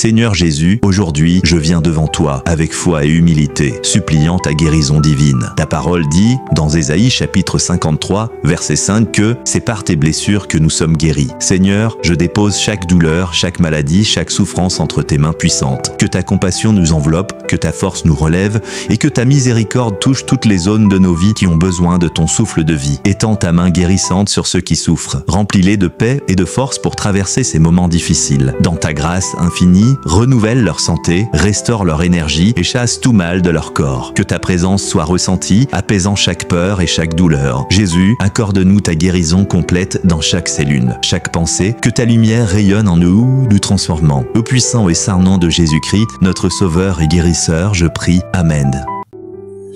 Seigneur Jésus, aujourd'hui, je viens devant toi avec foi et humilité, suppliant ta guérison divine. Ta parole dit, dans Ésaïe chapitre 53, verset 5, que c'est par tes blessures que nous sommes guéris. Seigneur, je dépose chaque douleur, chaque maladie, chaque souffrance entre tes mains puissantes. Que ta compassion nous enveloppe, que ta force nous relève et que ta miséricorde touche toutes les zones de nos vies qui ont besoin de ton souffle de vie. Étends ta main guérissante sur ceux qui souffrent. Remplis-les de paix et de force pour traverser ces moments difficiles. Dans ta grâce infinie, renouvelle leur santé, restaure leur énergie et chasse tout mal de leur corps. Que ta présence soit ressentie, apaisant chaque peur et chaque douleur. Jésus, accorde-nous ta guérison complète dans chaque cellule, chaque pensée, que ta lumière rayonne en nous transformant. Au puissant et saint nom de Jésus-Christ, notre Sauveur et Guérisseur, je prie. Amen.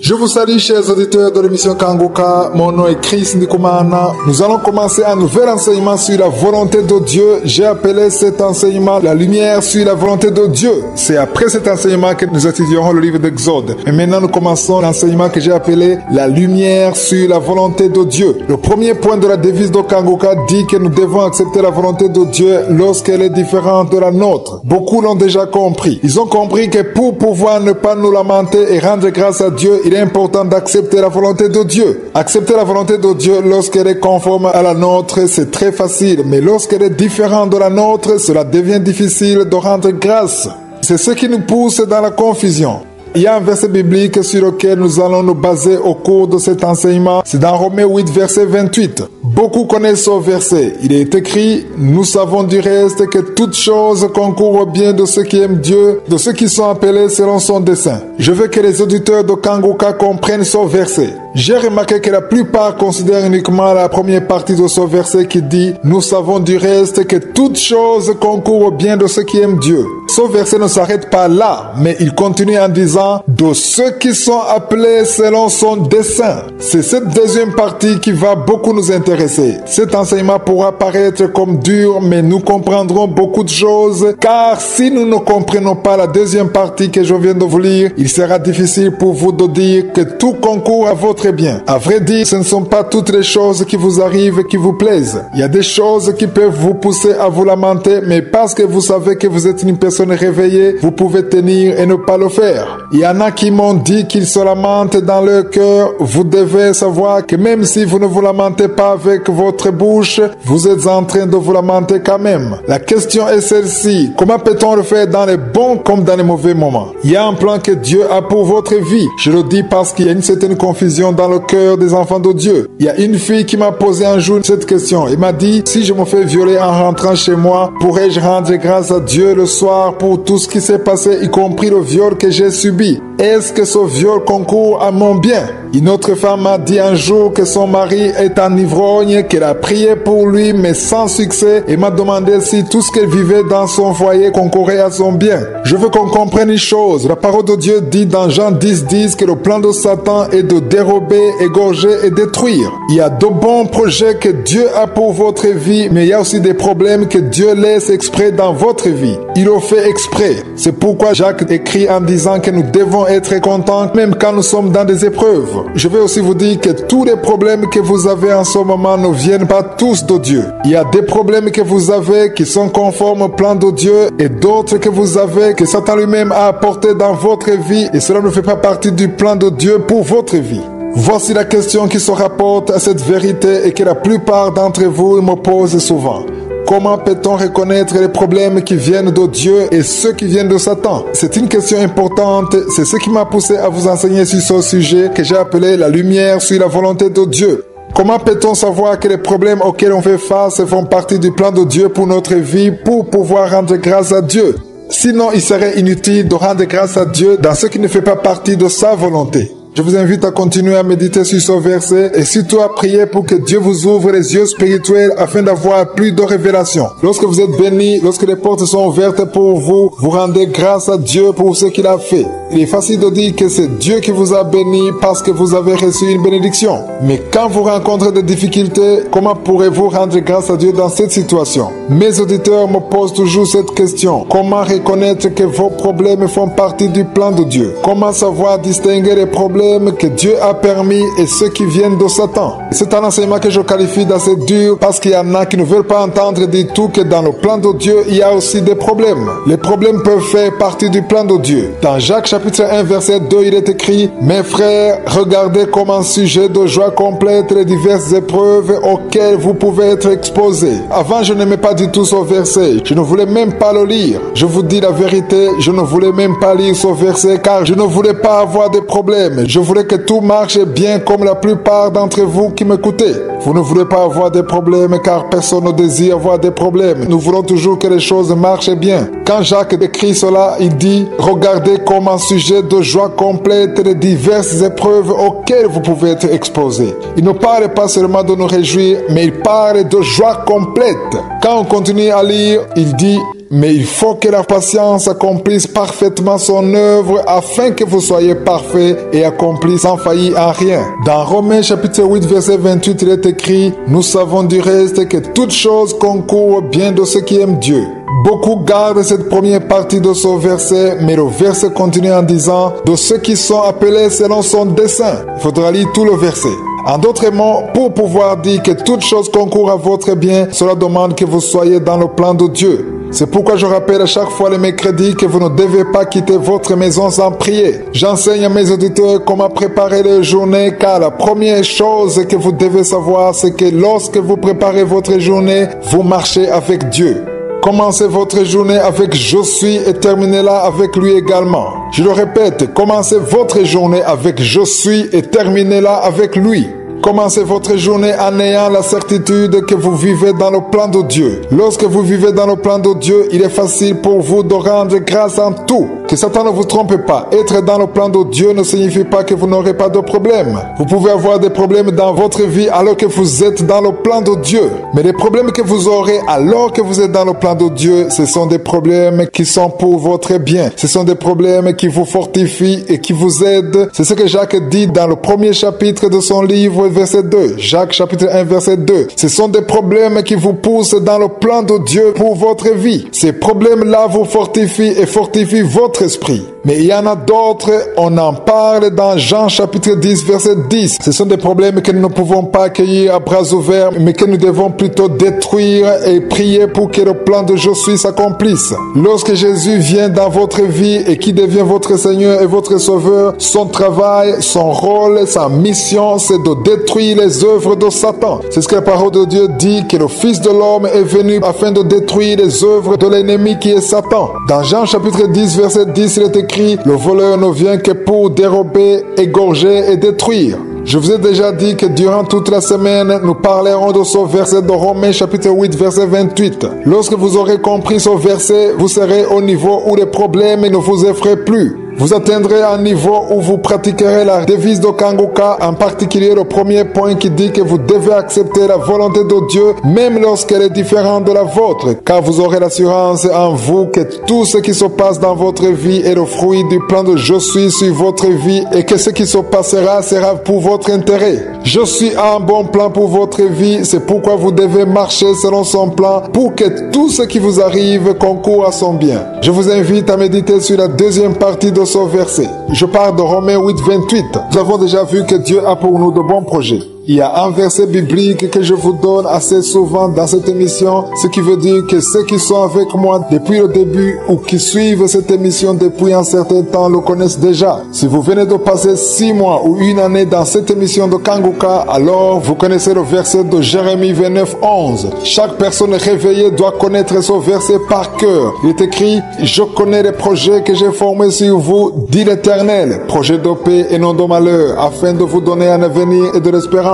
Je vous salue, chers auditeurs de l'émission Kanguka. Mon nom est Chris Ndikumana. Nous allons commencer un nouvel enseignement sur la volonté de Dieu. J'ai appelé cet enseignement la lumière sur la volonté de Dieu. C'est après cet enseignement que nous étudierons le livre d'Exode. Et maintenant, nous commençons l'enseignement que j'ai appelé la lumière sur la volonté de Dieu. Le premier point de la devise de Kanguka dit que nous devons accepter la volonté de Dieu lorsqu'elle est différente de la nôtre. Beaucoup l'ont déjà compris. Ils ont compris que pour pouvoir ne pas nous lamenter et rendre grâce à Dieu, il est important d'accepter la volonté de Dieu. Accepter la volonté de Dieu lorsqu'elle est conforme à la nôtre, c'est très facile. Mais lorsqu'elle est différente de la nôtre, cela devient difficile de rendre grâce. C'est ce qui nous pousse dans la confusion. Il y a un verset biblique sur lequel nous allons nous baser au cours de cet enseignement. C'est dans Romains 8, verset 28. Beaucoup connaissent ce verset. Il est écrit, « Nous savons du reste que toutes choses concourent au bien de ceux qui aiment Dieu, de ceux qui sont appelés selon son dessein. » Je veux que les auditeurs de Kanguka comprennent ce verset. J'ai remarqué que la plupart considèrent uniquement la première partie de ce verset qui dit « Nous savons du reste que toutes choses concourent au bien de ceux qui aiment Dieu. » Ce verset ne s'arrête pas là, mais il continue en disant « De ceux qui sont appelés selon son dessein. » C'est cette deuxième partie qui va beaucoup nous intéresser. Cet enseignement pourra paraître comme dur, mais nous comprendrons beaucoup de choses, car si nous ne comprenons pas la deuxième partie que je viens de vous lire, il sera difficile pour vous de dire que tout concourt à votre bien. À vrai dire, ce ne sont pas toutes les choses qui vous arrivent qui vous plaisent. Il y a des choses qui peuvent vous pousser à vous lamenter, mais parce que vous savez que vous êtes une personne réveillée, vous pouvez tenir et ne pas le faire. Il y en a qui m'ont dit qu'ils se lamentent dans leur cœur. Vous devez savoir que même si vous ne vous lamentez pas avec votre bouche, vous êtes en train de vous lamenter quand même. La question est celle-ci. Comment peut-on le faire dans les bons comme dans les mauvais moments? Il y a un plan que Dieu a pour votre vie. Je le dis parce qu'il y a une certaine confusion dans le cœur des enfants de Dieu. Il y a une fille qui m'a posé un jour cette question. Elle m'a dit, si je me fais violer en rentrant chez moi, pourrais-je rendre grâce à Dieu le soir pour tout ce qui s'est passé, y compris le viol que j'ai subi? Est-ce que ce viol concourt à mon bien? Une autre femme m'a dit un jour que son mari est en ivrogne, qu'elle a prié pour lui mais sans succès, et m'a demandé si tout ce qu'elle vivait dans son foyer concourait à son bien. Je veux qu'on comprenne une chose. La parole de Dieu dit dans Jean 10 que le plan de Satan est de dérober, égorger et détruire. Il y a de bons projets que Dieu a pour votre vie, mais il y a aussi des problèmes que Dieu laisse exprès dans votre vie. Il le fait exprès. C'est pourquoi Jacques écrit en disant que nous devons être contents même quand nous sommes dans des épreuves. Je vais aussi vous dire que tous les problèmes que vous avez en ce moment ne viennent pas tous de Dieu. Il y a des problèmes que vous avez qui sont conformes au plan de Dieu et d'autres que vous avez que Satan lui-même a apporté dans votre vie et cela ne fait pas partie du plan de Dieu pour votre vie. Voici la question qui se rapporte à cette vérité et que la plupart d'entre vous me posent souvent. Comment peut-on reconnaître les problèmes qui viennent de Dieu et ceux qui viennent de Satan? C'est une question importante. C'est ce qui m'a poussé à vous enseigner sur ce sujet que j'ai appelé la lumière sur la volonté de Dieu. Comment peut-on savoir que les problèmes auxquels on fait face font partie du plan de Dieu pour notre vie pour pouvoir rendre grâce à Dieu? Sinon, il serait inutile de rendre grâce à Dieu dans ce qui ne fait pas partie de sa volonté. Je vous invite à continuer à méditer sur ce verset et surtout à prier pour que Dieu vous ouvre les yeux spirituels afin d'avoir plus de révélations. Lorsque vous êtes bénis, lorsque les portes sont ouvertes pour vous, vous rendez grâce à Dieu pour ce qu'il a fait. Il est facile de dire que c'est Dieu qui vous a béni parce que vous avez reçu une bénédiction. Mais quand vous rencontrez des difficultés, comment pourrez-vous rendre grâce à Dieu dans cette situation? Mes auditeurs me posent toujours cette question. Comment reconnaître que vos problèmes font partie du plan de Dieu? Comment savoir distinguer les problèmes problèmes que Dieu a permis et ceux qui viennent de Satan. C'est un enseignement que je qualifie d'assez dur parce qu'il y en a qui ne veulent pas entendre du tout que dans le plan de Dieu, il y a aussi des problèmes. Les problèmes peuvent faire partie du plan de Dieu. Dans Jacques chapitre 1 verset 2, il est écrit: « Mes frères, regardez comme un sujet de joie complète les diverses épreuves auxquelles vous pouvez être exposés. » Avant, je n'aimais pas du tout ce verset. Je ne voulais même pas le lire. Je vous dis la vérité, je ne voulais même pas lire ce verset car je ne voulais pas avoir de problèmes. Je voulais que tout marche bien comme la plupart d'entre vous qui m'écoutez. Vous ne voulez pas avoir des problèmes car personne ne désire avoir des problèmes. Nous voulons toujours que les choses marchent bien. Quand Jacques écrit cela, il dit: « Regardez comme un sujet de joie complète les diverses épreuves auxquelles vous pouvez être exposés. » Il ne parle pas seulement de nous réjouir, mais il parle de joie complète. Quand on continue à lire, il dit: « Mais il faut que la patience accomplisse parfaitement son œuvre afin que vous soyez parfaits et accomplis sans faillir en rien. » Dans Romains chapitre 8 verset 28, il est écrit: « Nous savons du reste que toutes choses concourent au bien de ceux qui aiment Dieu. » Beaucoup gardent cette première partie de ce verset, mais le verset continue en disant: « De ceux qui sont appelés selon son dessein. » Il faudra lire tout le verset. En d'autres mots, pour pouvoir dire que toutes choses concourent à votre bien, cela demande que vous soyez dans le plan de Dieu. C'est pourquoi je rappelle à chaque fois le mercredi que vous ne devez pas quitter votre maison sans prier. J'enseigne à mes auditeurs comment préparer leur journée, car la première chose que vous devez savoir, c'est que lorsque vous préparez votre journée, vous marchez avec Dieu. Commencez votre journée avec « Je suis » et terminez-la avec lui également. Je le répète, commencez votre journée avec « Je suis » et terminez-la avec lui. Commencez votre journée en ayant la certitude que vous vivez dans le plan de Dieu. Lorsque vous vivez dans le plan de Dieu, il est facile pour vous de rendre grâce en tout. Que Satan ne vous trompe pas. Être dans le plan de Dieu ne signifie pas que vous n'aurez pas de problème. Vous pouvez avoir des problèmes dans votre vie alors que vous êtes dans le plan de Dieu. Mais les problèmes que vous aurez alors que vous êtes dans le plan de Dieu, ce sont des problèmes qui sont pour votre bien. Ce sont des problèmes qui vous fortifient et qui vous aident. C'est ce que Jacques dit dans le premier chapitre de son livre, verset 2. Jacques chapitre 1 verset 2. Ce sont des problèmes qui vous poussent dans le plan de Dieu pour votre vie. Ces problèmes-là vous fortifient et fortifient votre esprit. Mais il y en a d'autres, on en parle dans Jean chapitre 10 verset 10. Ce sont des problèmes que nous ne pouvons pas accueillir à bras ouverts, mais que nous devons plutôt détruire et prier pour que le plan de Je suis s'accomplisse. Lorsque Jésus vient dans votre vie et qui devient votre Seigneur et votre Sauveur, son travail, son rôle, sa mission, c'est de détruire les œuvres de Satan. C'est ce que la parole de Dieu dit, que le Fils de l'homme est venu afin de détruire les œuvres de l'ennemi qui est Satan. Dans Jean chapitre 10 verset 10, il est écrit: le voleur ne vient que pour dérober, égorger et détruire. Je vous ai déjà dit que durant toute la semaine, nous parlerons de ce verset de Romains chapitre 8 verset 28. Lorsque vous aurez compris ce verset, vous serez au niveau où les problèmes ne vous effraient plus. Vous atteindrez un niveau où vous pratiquerez la devise de Kanguka, en particulier le premier point qui dit que vous devez accepter la volonté de Dieu, même lorsqu'elle est différente de la vôtre, car vous aurez l'assurance en vous que tout ce qui se passe dans votre vie est le fruit du plan de Je suis sur votre vie et que ce qui se passera sera pour votre intérêt. Je suis un bon plan pour votre vie, c'est pourquoi vous devez marcher selon son plan pour que tout ce qui vous arrive concourt à son bien. Je vous invite à méditer sur la deuxième partie de ce verset. Je parle de Romains 8, 28. Nous avons déjà vu que Dieu a pour nous de bons projets. Il y a un verset biblique que je vous donne assez souvent dans cette émission, ce qui veut dire que ceux qui sont avec moi depuis le début ou qui suivent cette émission depuis un certain temps le connaissent déjà. Si vous venez de passer 6 mois ou une année dans cette émission de Kanguka, alors vous connaissez le verset de Jérémie 29, 11. Chaque personne réveillée doit connaître ce verset par cœur. Il est écrit: je connais les projets que j'ai formés sur vous, dit l'Éternel, projets de paix et non de malheur, afin de vous donner un avenir et de l'espérance.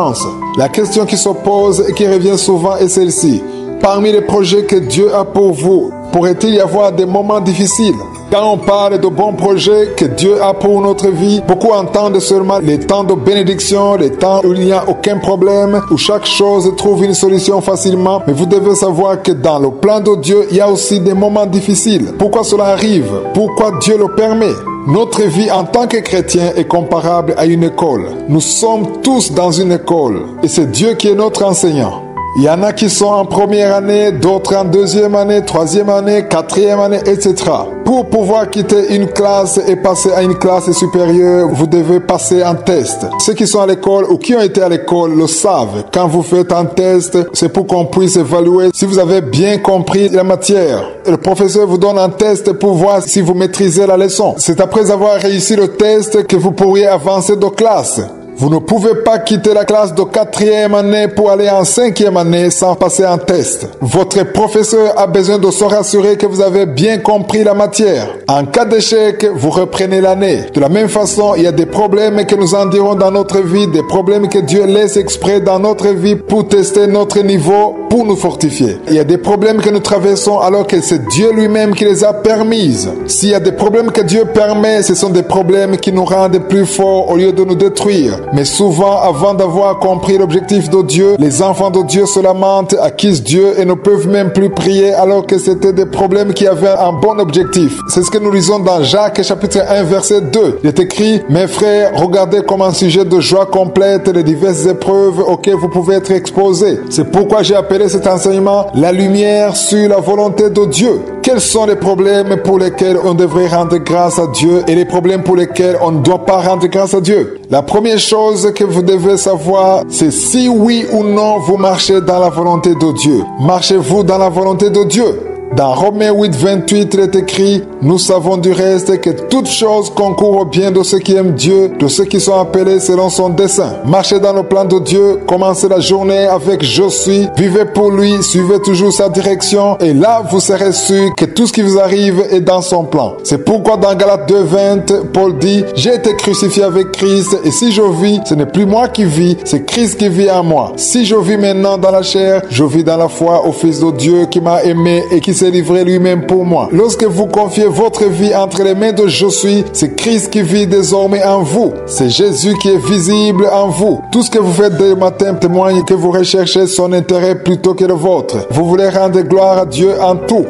La question qui se pose et qui revient souvent est celle-ci. Parmi les projets que Dieu a pour vous, pourrait-il y avoir des moments difficiles? Quand on parle de bons projets que Dieu a pour notre vie, beaucoup entendent seulement les temps de bénédiction, les temps où il n'y a aucun problème, où chaque chose trouve une solution facilement. Mais vous devez savoir que dans le plan de Dieu, il y a aussi des moments difficiles. Pourquoi cela arrive? Pourquoi Dieu le permet? Notre vie en tant que chrétien est comparable à une école. Nous sommes tous dans une école et c'est Dieu qui est notre enseignant. Il y en a qui sont en première année, d'autres en deuxième année, troisième année, quatrième année, etc. Pour pouvoir quitter une classe et passer à une classe supérieure, vous devez passer un test. Ceux qui sont à l'école ou qui ont été à l'école le savent. Quand vous faites un test, c'est pour qu'on puisse évaluer si vous avez bien compris la matière. Le professeur vous donne un test pour voir si vous maîtrisez la leçon. C'est après avoir réussi le test que vous pourriez avancer de classe. Vous ne pouvez pas quitter la classe de quatrième année pour aller en cinquième année sans passer un test. Votre professeur a besoin de se rassurer que vous avez bien compris la matière. En cas d'échec, vous reprenez l'année. De la même façon, il y a des problèmes que nous endirons dans notre vie, des problèmes que Dieu laisse exprès dans notre vie pour tester notre niveau, pour nous fortifier. Il y a des problèmes que nous traversons alors que c'est Dieu lui-même qui les a permises. S'il y a des problèmes que Dieu permet, ce sont des problèmes qui nous rendent plus forts au lieu de nous détruire. Mais souvent, avant d'avoir compris l'objectif de Dieu, les enfants de Dieu se lamentent, accusent Dieu et ne peuvent même plus prier alors que c'était des problèmes qui avaient un bon objectif. C'est ce que nous lisons dans Jacques chapitre 1 verset 2. Il est écrit: « Mes frères, regardez comme un sujet de joie complète les diverses épreuves auxquelles vous pouvez être exposés. » C'est pourquoi j'ai appelé cet enseignement « La lumière sur la volonté de Dieu ». Quels sont les problèmes pour lesquels on devrait rendre grâce à Dieu et les problèmes pour lesquels on ne doit pas rendre grâce à Dieu? La première chose que vous devez savoir, c'est si oui ou non vous marchez dans la volonté de Dieu. Marchez-vous dans la volonté de Dieu? Dans Romains 8, 28, il est écrit: « Nous savons du reste que toutes choses concourent au bien de ceux qui aiment Dieu, de ceux qui sont appelés selon son dessein. » Marchez dans le plan de Dieu, commencez la journée avec « Je suis », vivez pour lui, suivez toujours sa direction, et là vous serez sûr que tout ce qui vous arrive est dans son plan. C'est pourquoi dans Galates 2, 20, Paul dit: « J'ai été crucifié avec Christ, et si je vis, ce n'est plus moi qui vis, c'est Christ qui vit en moi. Si je vis maintenant dans la chair, je vis dans la foi au Fils de Dieu qui m'a aimé et qui s'est livré lui-même pour moi. » Lorsque vous confiez votre vie entre les mains de Je suis, c'est Christ qui vit désormais en vous. C'est Jésus qui est visible en vous. Tout ce que vous faites dès le matin témoigne que vous recherchez son intérêt plutôt que le vôtre. Vous voulez rendre gloire à Dieu en tout.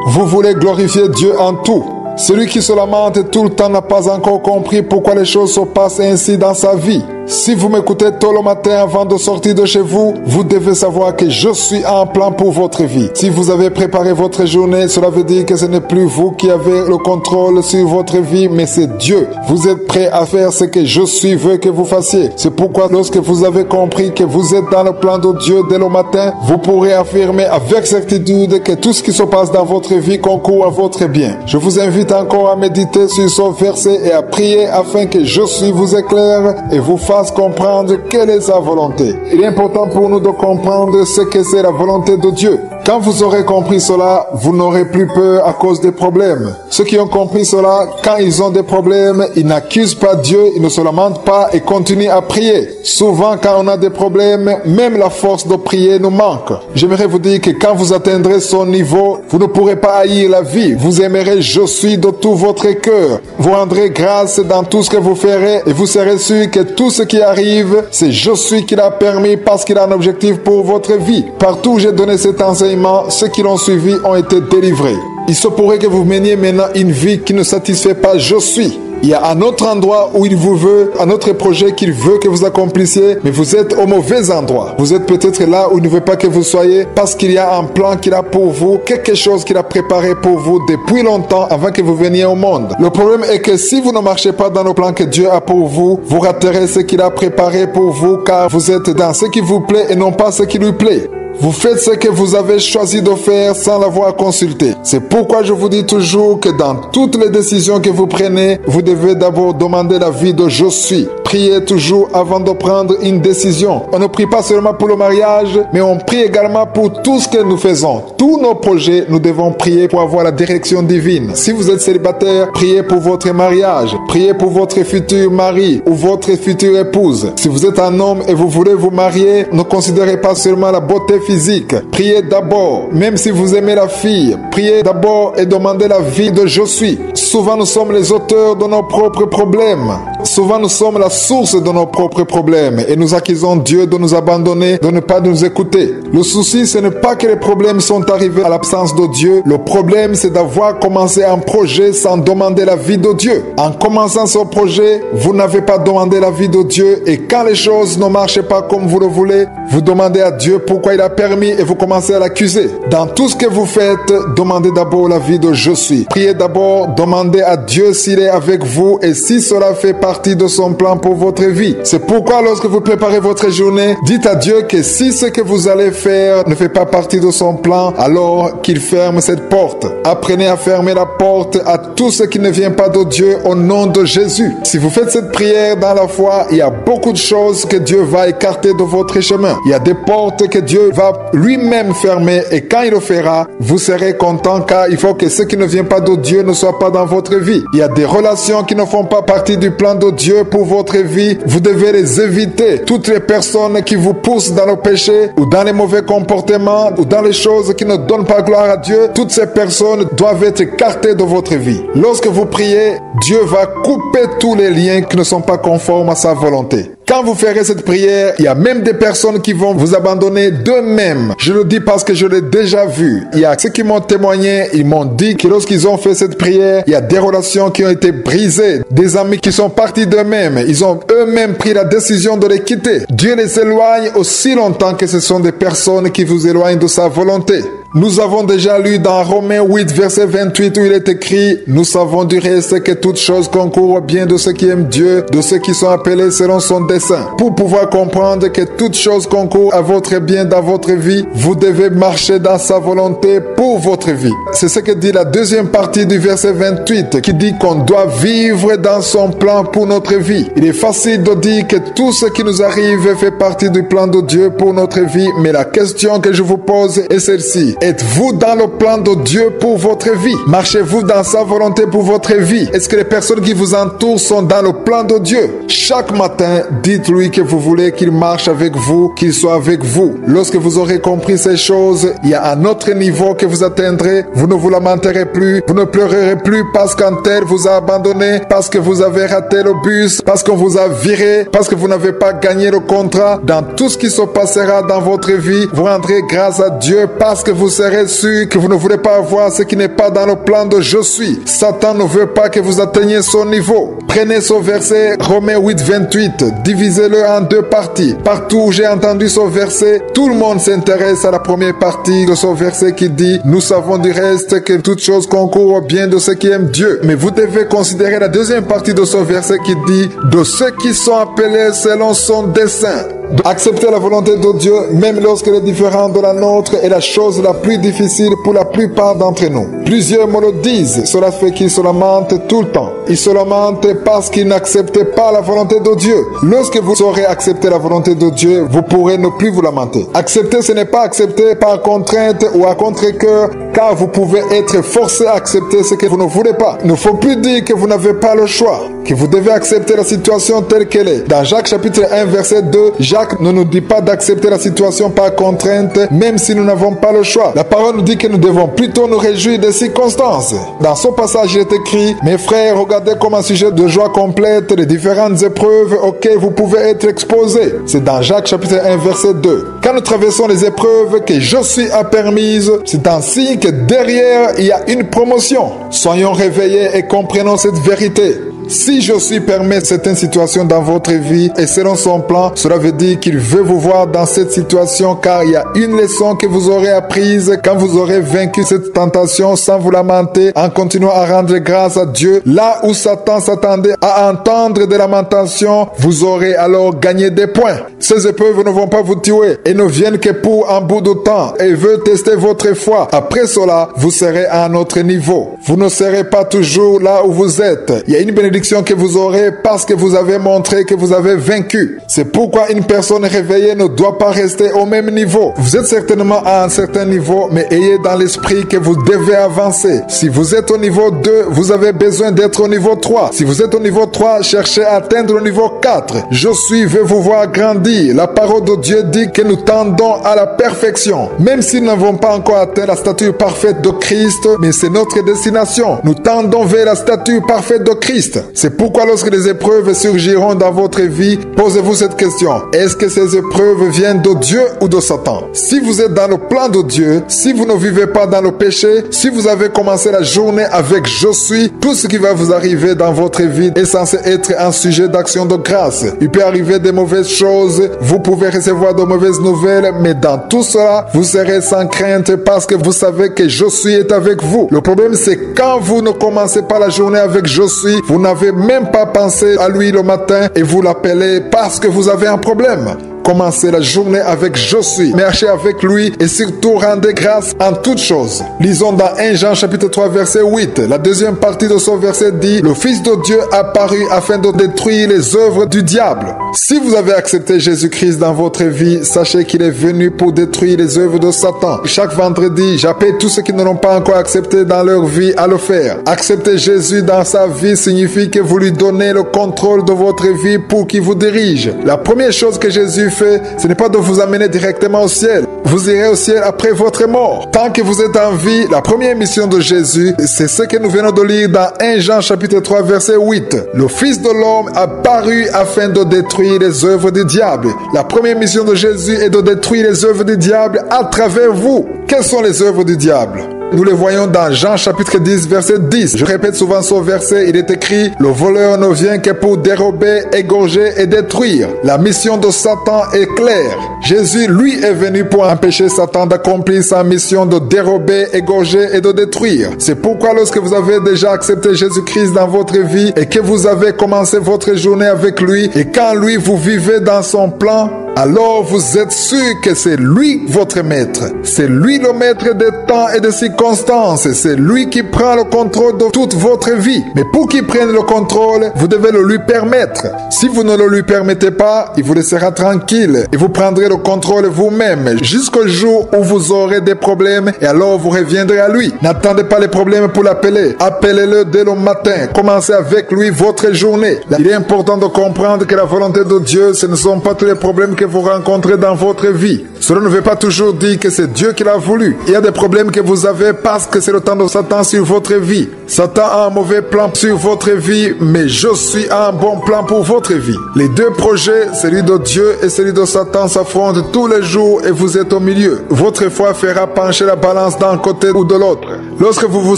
Vous voulez glorifier Dieu en tout. Celui qui se lamente tout le temps n'a pas encore compris pourquoi les choses se passent ainsi dans sa vie. Si vous m'écoutez tôt le matin avant de sortir de chez vous, vous devez savoir que je suis en plan pour votre vie. Si vous avez préparé votre journée, cela veut dire que ce n'est plus vous qui avez le contrôle sur votre vie, mais c'est Dieu. Vous êtes prêt à faire ce que je suis veut que vous fassiez. C'est pourquoi lorsque vous avez compris que vous êtes dans le plan de Dieu dès le matin, vous pourrez affirmer avec certitude que tout ce qui se passe dans votre vie concourt à votre bien. Je vous invite encore à méditer sur ce verset et à prier afin que je suis vous éclaire et vous fasse comprendre quelle est sa volonté. Il est important pour nous de comprendre ce que c'est la volonté de Dieu. Quand vous aurez compris cela, vous n'aurez plus peur à cause des problèmes. Ceux qui ont compris cela, quand ils ont des problèmes, ils n'accusent pas Dieu, ils ne se lamentent pas et continuent à prier. Souvent, quand on a des problèmes, même la force de prier nous manque. J'aimerais vous dire que quand vous atteindrez son niveau, vous ne pourrez pas haïr la vie. Vous aimerez Je suis de tout votre cœur. Vous rendrez grâce dans tout ce que vous ferez et vous serez sûr que tout ce qui arrive, c'est Je suis qui l'a permis parce qu'il a un objectif pour votre vie. Partout où j'ai donné cet enseignement, ceux qui l'ont suivi ont été délivrés. Il se pourrait que vous meniez maintenant une vie qui ne satisfait pas Je suis. Il y a un autre endroit où il vous veut, un autre projet qu'il veut que vous accomplissiez, mais vous êtes au mauvais endroit. Vous êtes peut-être là où il ne veut pas que vous soyez parce qu'il y a un plan qu'il a pour vous, quelque chose qu'il a préparé pour vous depuis longtemps avant que vous veniez au monde. Le problème est que si vous ne marchez pas dans le plan que Dieu a pour vous, vous raterez ce qu'il a préparé pour vous car vous êtes dans ce qui vous plaît et non pas ce qui lui plaît. Vous faites ce que vous avez choisi de faire sans l'avoir consulté. C'est pourquoi je vous dis toujours que dans toutes les décisions que vous prenez, vous devez d'abord demander l'avis de Je suis. Priez toujours avant de prendre une décision. On ne prie pas seulement pour le mariage, mais on prie également pour tout ce que nous faisons. Tous nos projets, nous devons prier pour avoir la direction divine. Si vous êtes célibataire, priez pour votre mariage. Priez pour votre futur mari ou votre future épouse. Si vous êtes un homme et vous voulez vous marier, ne considérez pas seulement la beauté physique. Priez d'abord. Même si vous aimez la fille, priez d'abord et demandez l'avis de Je suis. Souvent, nous sommes les auteurs de nos propres problèmes. Souvent nous sommes la source de nos propres problèmes et nous accusons Dieu de nous abandonner, de ne pas nous écouter. Le souci, ce n'est pas que les problèmes sont arrivés à l'absence de Dieu. Le problème, c'est d'avoir commencé un projet sans demander l'avis de Dieu. En commençant ce projet, vous n'avez pas demandé l'avis de Dieu et quand les choses ne marchent pas comme vous le voulez, vous demandez à Dieu pourquoi il a permis et vous commencez à l'accuser. Dans tout ce que vous faites, demandez d'abord l'avis de Je suis. Priez d'abord, demandez à Dieu s'il est avec vous et si cela fait partie de son plan pour votre vie. C'est pourquoi lorsque vous préparez votre journée, dites à Dieu que si ce que vous allez faire ne fait pas partie de son plan, alors qu'il ferme cette porte. Apprenez à fermer la porte à tout ce qui ne vient pas de Dieu au nom de Jésus. Si vous faites cette prière dans la foi, il y a beaucoup de choses que Dieu va écarter de votre chemin. Il y a des portes que Dieu va lui-même fermer et quand il le fera, vous serez content car il faut que ce qui ne vient pas de Dieu ne soit pas dans votre vie. Il y a des relations qui ne font pas partie du plan de Dieu pour votre vie. Vous devez les éviter. Toutes les personnes qui vous poussent dans le péché ou dans les mauvais comportements ou dans les choses qui ne donnent pas gloire à Dieu, toutes ces personnes doivent être écartées de votre vie. Lorsque vous priez, Dieu va couper tous les liens qui ne sont pas conformes à sa volonté. Quand vous ferez cette prière, il y a même des personnes qui vont vous abandonner d'eux-mêmes. Je le dis parce que je l'ai déjà vu. Il y a ceux qui m'ont témoigné, ils m'ont dit que lorsqu'ils ont fait cette prière, il y a des relations qui ont été brisées, des amis qui sont partis d'eux-mêmes. Ils ont eux-mêmes pris la décision de les quitter. Dieu les éloigne aussi longtemps que ce sont des personnes qui vous éloignent de sa volonté. Nous avons déjà lu dans Romains 8, verset 28 où il est écrit « Nous savons du reste que toutes choses concourent au bien de ceux qui aiment Dieu, de ceux qui sont appelés selon son dessein. » Pour pouvoir comprendre que toutes choses concourent à votre bien dans votre vie, vous devez marcher dans sa volonté pour votre vie. C'est ce que dit la deuxième partie du verset 28 qui dit qu'on doit vivre dans son plan pour notre vie. Il est facile de dire que tout ce qui nous arrive fait partie du plan de Dieu pour notre vie, mais la question que je vous pose est celle-ci. Êtes-vous dans le plan de Dieu pour votre vie? Marchez-vous dans sa volonté pour votre vie? Est-ce que les personnes qui vous entourent sont dans le plan de Dieu? Chaque matin, dites-lui que vous voulez qu'il marche avec vous, qu'il soit avec vous. Lorsque vous aurez compris ces choses, il y a un autre niveau que vous atteindrez. Vous ne vous lamenterez plus, vous ne pleurerez plus parce qu'un tel vous a abandonné, parce que vous avez raté le bus, parce qu'on vous a viré, parce que vous n'avez pas gagné le contrat. Dans tout ce qui se passera dans votre vie, vous rendrez grâce à Dieu parce que vous serez sûr que vous ne voulez pas avoir ce qui n'est pas dans le plan de Je suis. Satan ne veut pas que vous atteigniez son niveau. Prenez ce verset Romains 8, 28, divisez-le en deux parties. Partout où j'ai entendu ce verset, tout le monde s'intéresse à la première partie de ce verset qui dit « Nous savons du reste que toutes choses concourent au bien de ceux qui aiment Dieu. » Mais vous devez considérer la deuxième partie de ce verset qui dit « De ceux qui sont appelés selon son dessein. » Accepter la volonté de Dieu, même lorsqu'elle est différente de la nôtre, est la chose la plus difficile pour la plupart d'entre nous. Plusieurs me le disent, cela fait qu'ils se lamentent tout le temps. Ils se lamentent parce qu'ils n'acceptent pas la volonté de Dieu. Lorsque vous saurez accepter la volonté de Dieu, vous pourrez ne plus vous lamenter. Accepter, ce n'est pas accepter par contrainte ou à contre-cœur, car vous pouvez être forcé à accepter ce que vous ne voulez pas. Il ne faut plus dire que vous n'avez pas le choix, que vous devez accepter la situation telle qu'elle est. Dans Jacques chapitre 1, verset 2, Jacques ne nous dit pas d'accepter la situation par contrainte, même si nous n'avons pas le choix. La parole nous dit que nous devons plutôt nous réjouir des circonstances. Dans ce passage, il est écrit « Mes frères, regardez comme un sujet de joie complète les différentes épreuves auxquelles vous pouvez être exposés. » C'est dans Jacques chapitre 1, verset 2. Quand nous traversons les épreuves que Je suis a permises, c'est un signe que derrière, il y a une promotion. Soyons réveillés et comprenons cette vérité. Si Je suis permet certaines situations dans votre vie et selon son plan, cela veut dire qu'il veut vous voir dans cette situation car il y a une leçon que vous aurez apprise quand vous aurez vaincu cette tentation sans vous lamenter en continuant à rendre grâce à Dieu. Là où Satan s'attendait à entendre des lamentations, vous aurez alors gagné des points. Ces épreuves ne vont pas vous tuer et ne viennent que pour un bout de temps et veulent tester votre foi. Après cela, vous serez à un autre niveau. Vous ne serez pas toujours là où vous êtes. Il y a une bénédiction que vous aurez parce que vous avez montré que vous avez vaincu. C'est pourquoi une personne réveillée ne doit pas rester au même niveau. Vous êtes certainement à un certain niveau, mais ayez dans l'esprit que vous devez avancer. Si vous êtes au niveau 2, vous avez besoin d'être au niveau 3. Si vous êtes au niveau 3, cherchez à atteindre le niveau 4. Je suis, veux vous voir grandir. La parole de Dieu dit que nous tendons à la perfection. Même si nous n'avons pas encore atteint la stature parfaite de Christ, mais c'est notre destination. Nous tendons vers la stature parfaite de Christ. C'est pourquoi lorsque les épreuves surgiront dans votre vie, posez-vous cette question. Est-ce que ces épreuves viennent de Dieu ou de Satan? Si vous êtes dans le plan de Dieu, si vous ne vivez pas dans le péché, si vous avez commencé la journée avec je suis, tout ce qui va vous arriver dans votre vie est censé être un sujet d'action de grâce. Il peut arriver des mauvaises choses, vous pouvez recevoir de mauvaises nouvelles, mais dans tout cela, vous serez sans crainte parce que vous savez que je suis est avec vous. Le problème, c'est quand vous ne commencez pas la journée avec je suis, vous n'avez même pas pensé à lui le matin et vous l'appelez parce que vous avez un problème. Commencez la journée avec je suis, marchez avec lui et surtout rendez grâce en toutes choses. Lisons dans 1 Jean chapitre 3 verset 8. La deuxième partie de son verset dit: le Fils de Dieu apparut afin de détruire les œuvres du diable. Si vous avez accepté Jésus-Christ dans votre vie, sachez qu'il est venu pour détruire les œuvres de Satan. Chaque vendredi, j'appelle tous ceux qui ne l'ont pas encore accepté dans leur vie à le faire. Accepter Jésus dans sa vie signifie que vous lui donnez le contrôle de votre vie pour qu'il vous dirige. La première chose que Jésus fait, ce n'est pas de vous amener directement au ciel. Vous irez au ciel après votre mort. Tant que vous êtes en vie, la première mission de Jésus, c'est ce que nous venons de lire dans 1 Jean chapitre 3 verset 8. Le Fils de l'homme apparut afin de détruire les œuvres du diable. La première mission de Jésus est de détruire les œuvres du diable à travers vous. Quelles sont les œuvres du diable? Nous les voyons dans Jean chapitre 10 verset 10. Je répète souvent ce verset, il est écrit: le voleur ne vient que pour dérober, égorger et détruire. La mission de Satan est claire. Jésus, lui, est venu pour empêcher Satan d'accomplir sa mission de dérober, égorger et de détruire. C'est pourquoi lorsque vous avez déjà accepté Jésus-Christ dans votre vie et que vous avez commencé votre journée avec lui, et quand lui vous vivez dans son plan, alors vous êtes sûr que c'est lui votre maître. C'est lui le maître des temps et des circonstances. C'est lui qui prend le contrôle de toute votre vie. Mais pour qu'il prenne le contrôle, vous devez le lui permettre. Si vous ne le lui permettez pas, il vous laissera tranquille et vous prendrez le contrôle vous-même jusqu'au jour où vous aurez des problèmes et alors vous reviendrez à lui. N'attendez pas les problèmes pour l'appeler. Appelez-le dès le matin. Commencez avec lui votre journée. Il est important de comprendre que la volonté de Dieu, ce ne sont pas tous les problèmes que vous rencontrez dans votre vie. Cela ne veut pas toujours dire que c'est Dieu qui l'a voulu. Il y a des problèmes que vous avez parce que c'est le temps de Satan sur votre vie. Satan a un mauvais plan sur votre vie, mais je suis un bon plan pour votre vie. Les deux projets, celui de Dieu et celui de Satan, s'affrontent tous les jours et vous êtes au milieu. Votre foi fera pencher la balance d'un côté ou de l'autre. Lorsque vous vous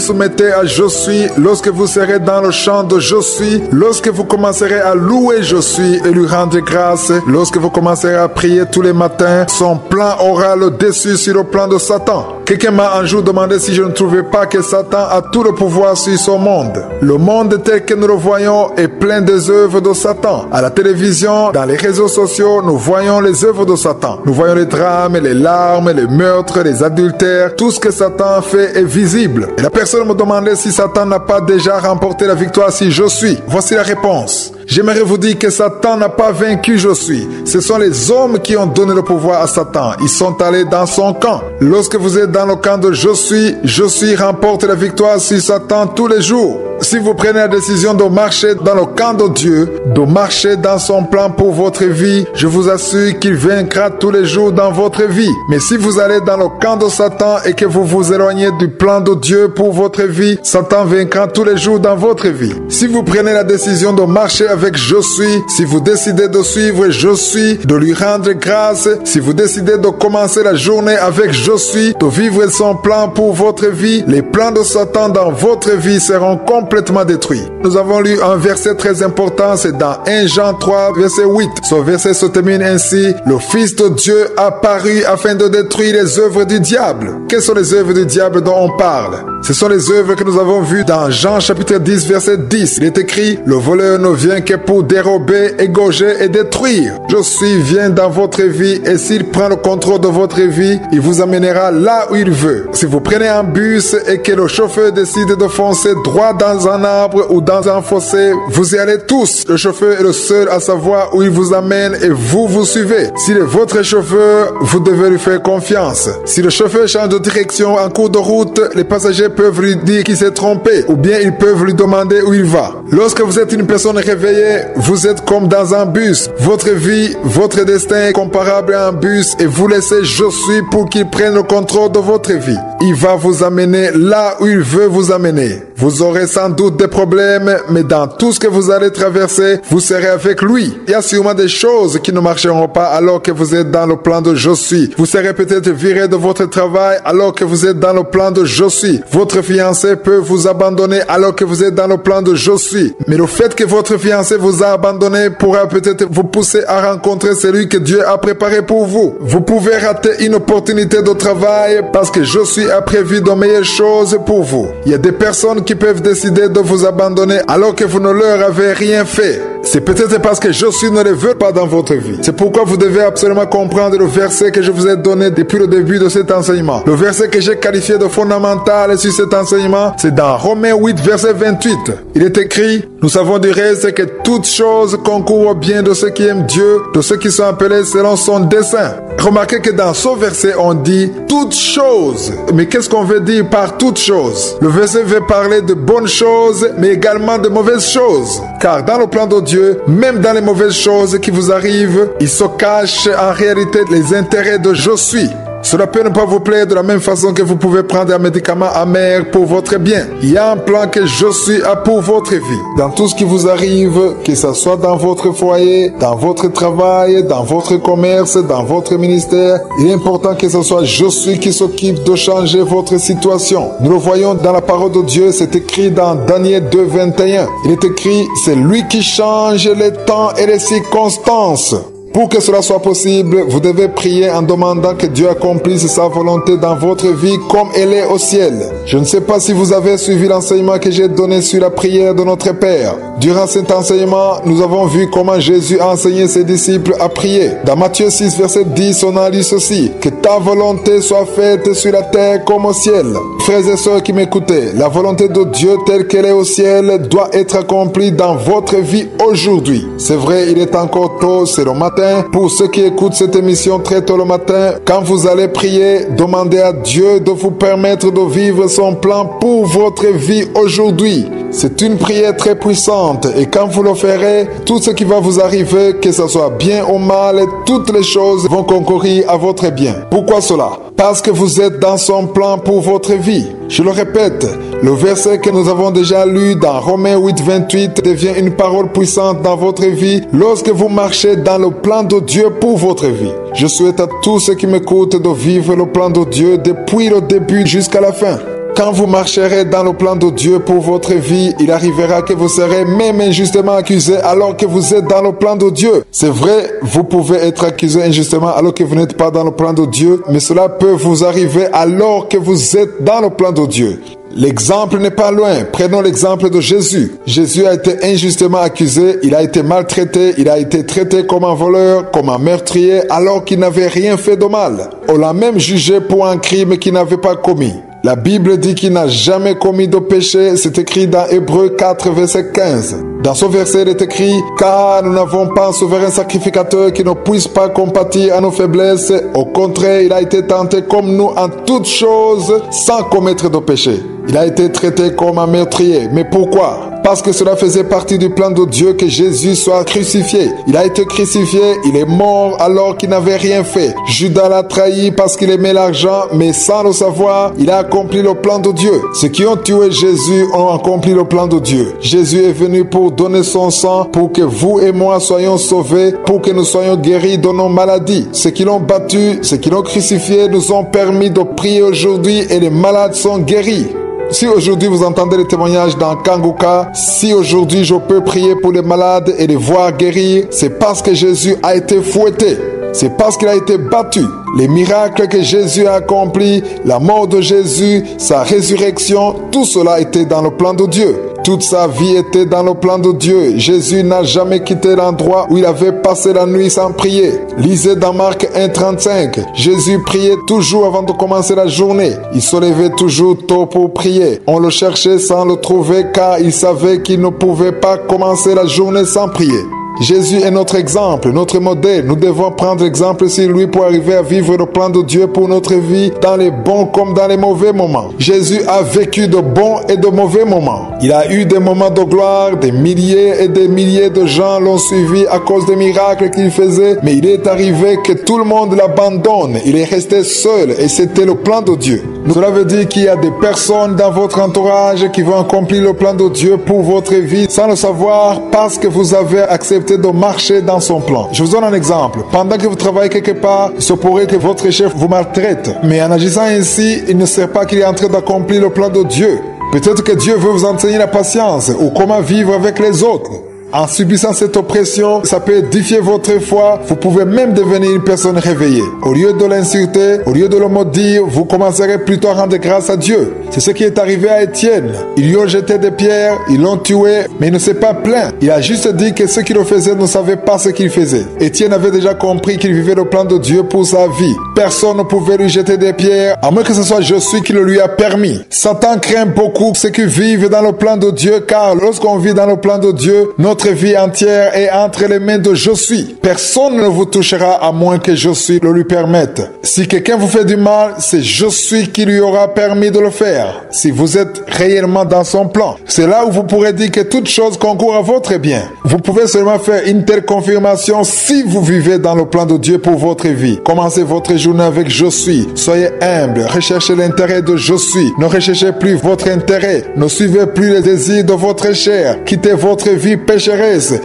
soumettez à je suis, lorsque vous serez dans le champ de je suis, lorsque vous commencerez à louer je suis et lui rendre grâce, lorsque vous commencerez à prier tous les matins, son plan aura le dessus sur le plan de Satan. Quelqu'un m'a un jour demandé si je ne trouvais pas que Satan a tout le pouvoir sur ce monde. Le monde tel que nous le voyons est plein des œuvres de Satan. À la télévision, dans les réseaux sociaux, nous voyons les œuvres de Satan. Nous voyons les drames, les larmes, les meurtres, les adultères. Tout ce que Satan fait est visible. Et la personne me demandait si Satan n'a pas déjà remporté la victoire si je suis. Voici la réponse. J'aimerais vous dire que Satan n'a pas vaincu je suis. Ce sont les hommes qui ont donné le pouvoir à Satan. Ils sont allés dans son camp. Lorsque vous êtes dans le camp de je suis remporte la victoire sur Satan tous les jours. Si vous prenez la décision de marcher dans le camp de Dieu, de marcher dans son plan pour votre vie, je vous assure qu'il vaincra tous les jours dans votre vie. Mais si vous allez dans le camp de Satan et que vous vous éloignez du plan de Dieu pour votre vie, Satan vaincra tous les jours dans votre vie. Si vous prenez la décision de marcher avec je suis, si vous décidez de suivre je suis, de lui rendre grâce, si vous décidez de commencer la journée avec je suis, de vivre son plan pour votre vie, les plans de Satan dans votre vie seront complètement détruits. Nous avons lu un verset très important, c'est dans 1 Jean 3 verset 8. Ce verset se termine ainsi: le Fils de Dieu apparut afin de détruire les œuvres du diable. Quelles sont les œuvres du diable dont on parle? Ce sont les œuvres que nous avons vues dans Jean chapitre 10 verset 10. Il est écrit: le voleur ne vient que pour dérober, égorger et détruire. Je suis vient dans votre vie et s'il prend le contrôle de votre vie, il vous amènera là où il veut. Si vous prenez un bus et que le chauffeur décide de foncer droit dans un arbre ou dans un fossé, vous y allez tous. Le chauffeur est le seul à savoir où il vous amène et vous suivez. S'il est votre chauffeur, vous devez lui faire confiance. Si le chauffeur change de direction en cours de route, les passagers peuvent lui dire qu'il s'est trompé ou bien ils peuvent lui demander où il va. Lorsque vous êtes une personne réveillée, vous êtes comme dans un bus. Votre vie, votre destin est comparable à un bus et vous laissez je suis pour qu'il prenne le contrôle de votre vie. Il va vous amener là où il veut vous amener. Vous aurez sans sans doute des problèmes, mais dans tout ce que vous allez traverser, vous serez avec lui. Il y a sûrement des choses qui ne marcheront pas alors que vous êtes dans le plan de je suis. Vous serez peut-être viré de votre travail alors que vous êtes dans le plan de je suis. Votre fiancé peut vous abandonner alors que vous êtes dans le plan de je suis. Mais le fait que votre fiancé vous a abandonné pourra peut-être vous pousser à rencontrer celui que Dieu a préparé pour vous. Vous pouvez rater une opportunité de travail parce que je suis a prévu de meilleures choses pour vous. Il y a des personnes qui peuvent décider de vous abandonner alors que vous ne leur avez rien fait. C'est peut-être parce que je suis ne le veut pas dans votre vie. C'est pourquoi vous devez absolument comprendre le verset que je vous ai donné depuis le début de cet enseignement. Le verset que j'ai qualifié de fondamental sur cet enseignement, c'est dans Romains 8, verset 28. Il est écrit, nous savons du reste que toutes choses concourent au bien de ceux qui aiment Dieu, de ceux qui sont appelés selon son dessein. Remarquez que dans ce verset, on dit toutes choses. Mais qu'est-ce qu'on veut dire par toutes choses? Le verset veut parler de bonnes choses, mais également de mauvaises choses. Car dans le plan de Dieu, même dans les mauvaises choses qui vous arrivent, il se cache en réalité les intérêts de je suis. Cela peut ne pas vous plaire de la même façon que vous pouvez prendre un médicament amer pour votre bien. Il y a un plan que je suis a pour votre vie. Dans tout ce qui vous arrive, que ce soit dans votre foyer, dans votre travail, dans votre commerce, dans votre ministère, il est important que ce soit je suis qui s'occupe de changer votre situation. Nous le voyons dans la parole de Dieu, c'est écrit dans Daniel 2, 21. Il est écrit, c'est lui qui change les temps et les circonstances. Pour que cela soit possible, vous devez prier en demandant que Dieu accomplisse sa volonté dans votre vie comme elle est au ciel. Je ne sais pas si vous avez suivi l'enseignement que j'ai donné sur la prière de notre Père. Durant cet enseignement, nous avons vu comment Jésus a enseigné ses disciples à prier. Dans Matthieu 6, verset 10, on a lu ceci. Que ta volonté soit faite sur la terre comme au ciel. Frères et sœurs qui m'écoutez, la volonté de Dieu telle qu'elle est au ciel doit être accomplie dans votre vie aujourd'hui. C'est vrai, il est encore tôt, c'est le matin. Pour ceux qui écoutent cette émission très tôt le matin, quand vous allez prier, demandez à Dieu de vous permettre de vivre son plan pour votre vie aujourd'hui. C'est une prière très puissante et quand vous le ferez, tout ce qui va vous arriver, que ce soit bien ou mal, toutes les choses vont concourir à votre bien. Pourquoi cela? Parce que vous êtes dans son plan pour votre vie. Je le répète, le verset que nous avons déjà lu dans Romains 8, 28 devient une parole puissante dans votre vie lorsque vous marchez dans le plan de Dieu pour votre vie. Je souhaite à tous ceux qui m'écoutent de vivre le plan de Dieu depuis le début jusqu'à la fin. Quand vous marcherez dans le plan de Dieu pour votre vie, il arrivera que vous serez même injustement accusé alors que vous êtes dans le plan de Dieu. C'est vrai, vous pouvez être accusé injustement alors que vous n'êtes pas dans le plan de Dieu, mais cela peut vous arriver alors que vous êtes dans le plan de Dieu. L'exemple n'est pas loin. Prenons l'exemple de Jésus. Jésus a été injustement accusé, il a été maltraité, il a été traité comme un voleur, comme un meurtrier, alors qu'il n'avait rien fait de mal. On l'a même jugé pour un crime qu'il n'avait pas commis. La Bible dit qu'il n'a jamais commis de péché, c'est écrit dans Hébreux 4, verset 15. Dans ce verset, il est écrit « Car nous n'avons pas un souverain sacrificateur qui ne puisse pas compatir à nos faiblesses. Au contraire, il a été tenté comme nous en toutes choses sans commettre de péché. » Il a été traité comme un meurtrier. Mais pourquoi? Parce que cela faisait partie du plan de Dieu que Jésus soit crucifié. Il a été crucifié, il est mort alors qu'il n'avait rien fait. Judas l'a trahi parce qu'il aimait l'argent, mais sans le savoir, il a accompli le plan de Dieu. Ceux qui ont tué Jésus ont accompli le plan de Dieu. Jésus est venu pour donner son sang, pour que vous et moi soyons sauvés, pour que nous soyons guéris de nos maladies. Ceux qui l'ont battu, ceux qui l'ont crucifié nous ont permis de prier aujourd'hui et les malades sont guéris. Si aujourd'hui vous entendez les témoignages dans Kanguka, si aujourd'hui je peux prier pour les malades et les voir guérir, c'est parce que Jésus a été fouetté. C'est parce qu'il a été battu. Les miracles que Jésus a accomplis, la mort de Jésus, sa résurrection, tout cela était dans le plan de Dieu. Toute sa vie était dans le plan de Dieu. Jésus n'a jamais quitté l'endroit où il avait passé la nuit sans prier. Lisez dans Marc 1,35. Jésus priait toujours avant de commencer la journée. Il se levait toujours tôt pour prier. On le cherchait sans le trouver car il savait qu'il ne pouvait pas commencer la journée sans prier. Jésus est notre exemple, notre modèle. Nous devons prendre exemple sur lui pour arriver à vivre le plan de Dieu pour notre vie dans les bons comme dans les mauvais moments. Jésus a vécu de bons et de mauvais moments. Il a eu des moments de gloire, des milliers et des milliers de gens l'ont suivi à cause des miracles qu'il faisait, mais il est arrivé que tout le monde l'abandonne. Il est resté seul et c'était le plan de Dieu. Cela veut dire qu'il y a des personnes dans votre entourage qui vont accomplir le plan de Dieu pour votre vie sans le savoir parce que vous avez accepté de marcher dans son plan. Je vous donne un exemple. Pendant que vous travaillez quelque part, il se pourrait que votre chef vous maltraite. Mais en agissant ainsi, il ne sait pas qu'il est en train d'accomplir le plan de Dieu. Peut-être que Dieu veut vous enseigner la patience ou comment vivre avec les autres. En subissant cette oppression, ça peut édifier votre foi. Vous pouvez même devenir une personne réveillée. Au lieu de l'insulter, au lieu de le maudire, vous commencerez plutôt à rendre grâce à Dieu. C'est ce qui est arrivé à Étienne. Ils lui ont jeté des pierres, ils l'ont tué, mais il ne s'est pas plaint. Il a juste dit que ceux qui le faisaient ne savaient pas ce qu'il faisait. Étienne avait déjà compris qu'il vivait le plan de Dieu pour sa vie. Personne ne pouvait lui jeter des pierres, à moins que ce soit Josué qui le lui a permis. Satan craint beaucoup ceux qui vivent dans le plan de Dieu, car lorsqu'on vit dans le plan de Dieu, notre vie entière est entre les mains de Josué. Personne ne vous touchera à moins que Josué le lui permette. Si quelqu'un vous fait du mal, c'est Josué qui lui aura permis de le faire. Si vous êtes réellement dans son plan, c'est là où vous pourrez dire que toute chose concourt à votre bien. Vous pouvez seulement faire une telle confirmation si vous vivez dans le plan de Dieu pour votre vie. Commencez votre journée avec Josué. Soyez humble, recherchez l'intérêt de Josué. Ne recherchez plus votre intérêt. Ne suivez plus les désirs de votre chair. Quittez votre vie pécheresse.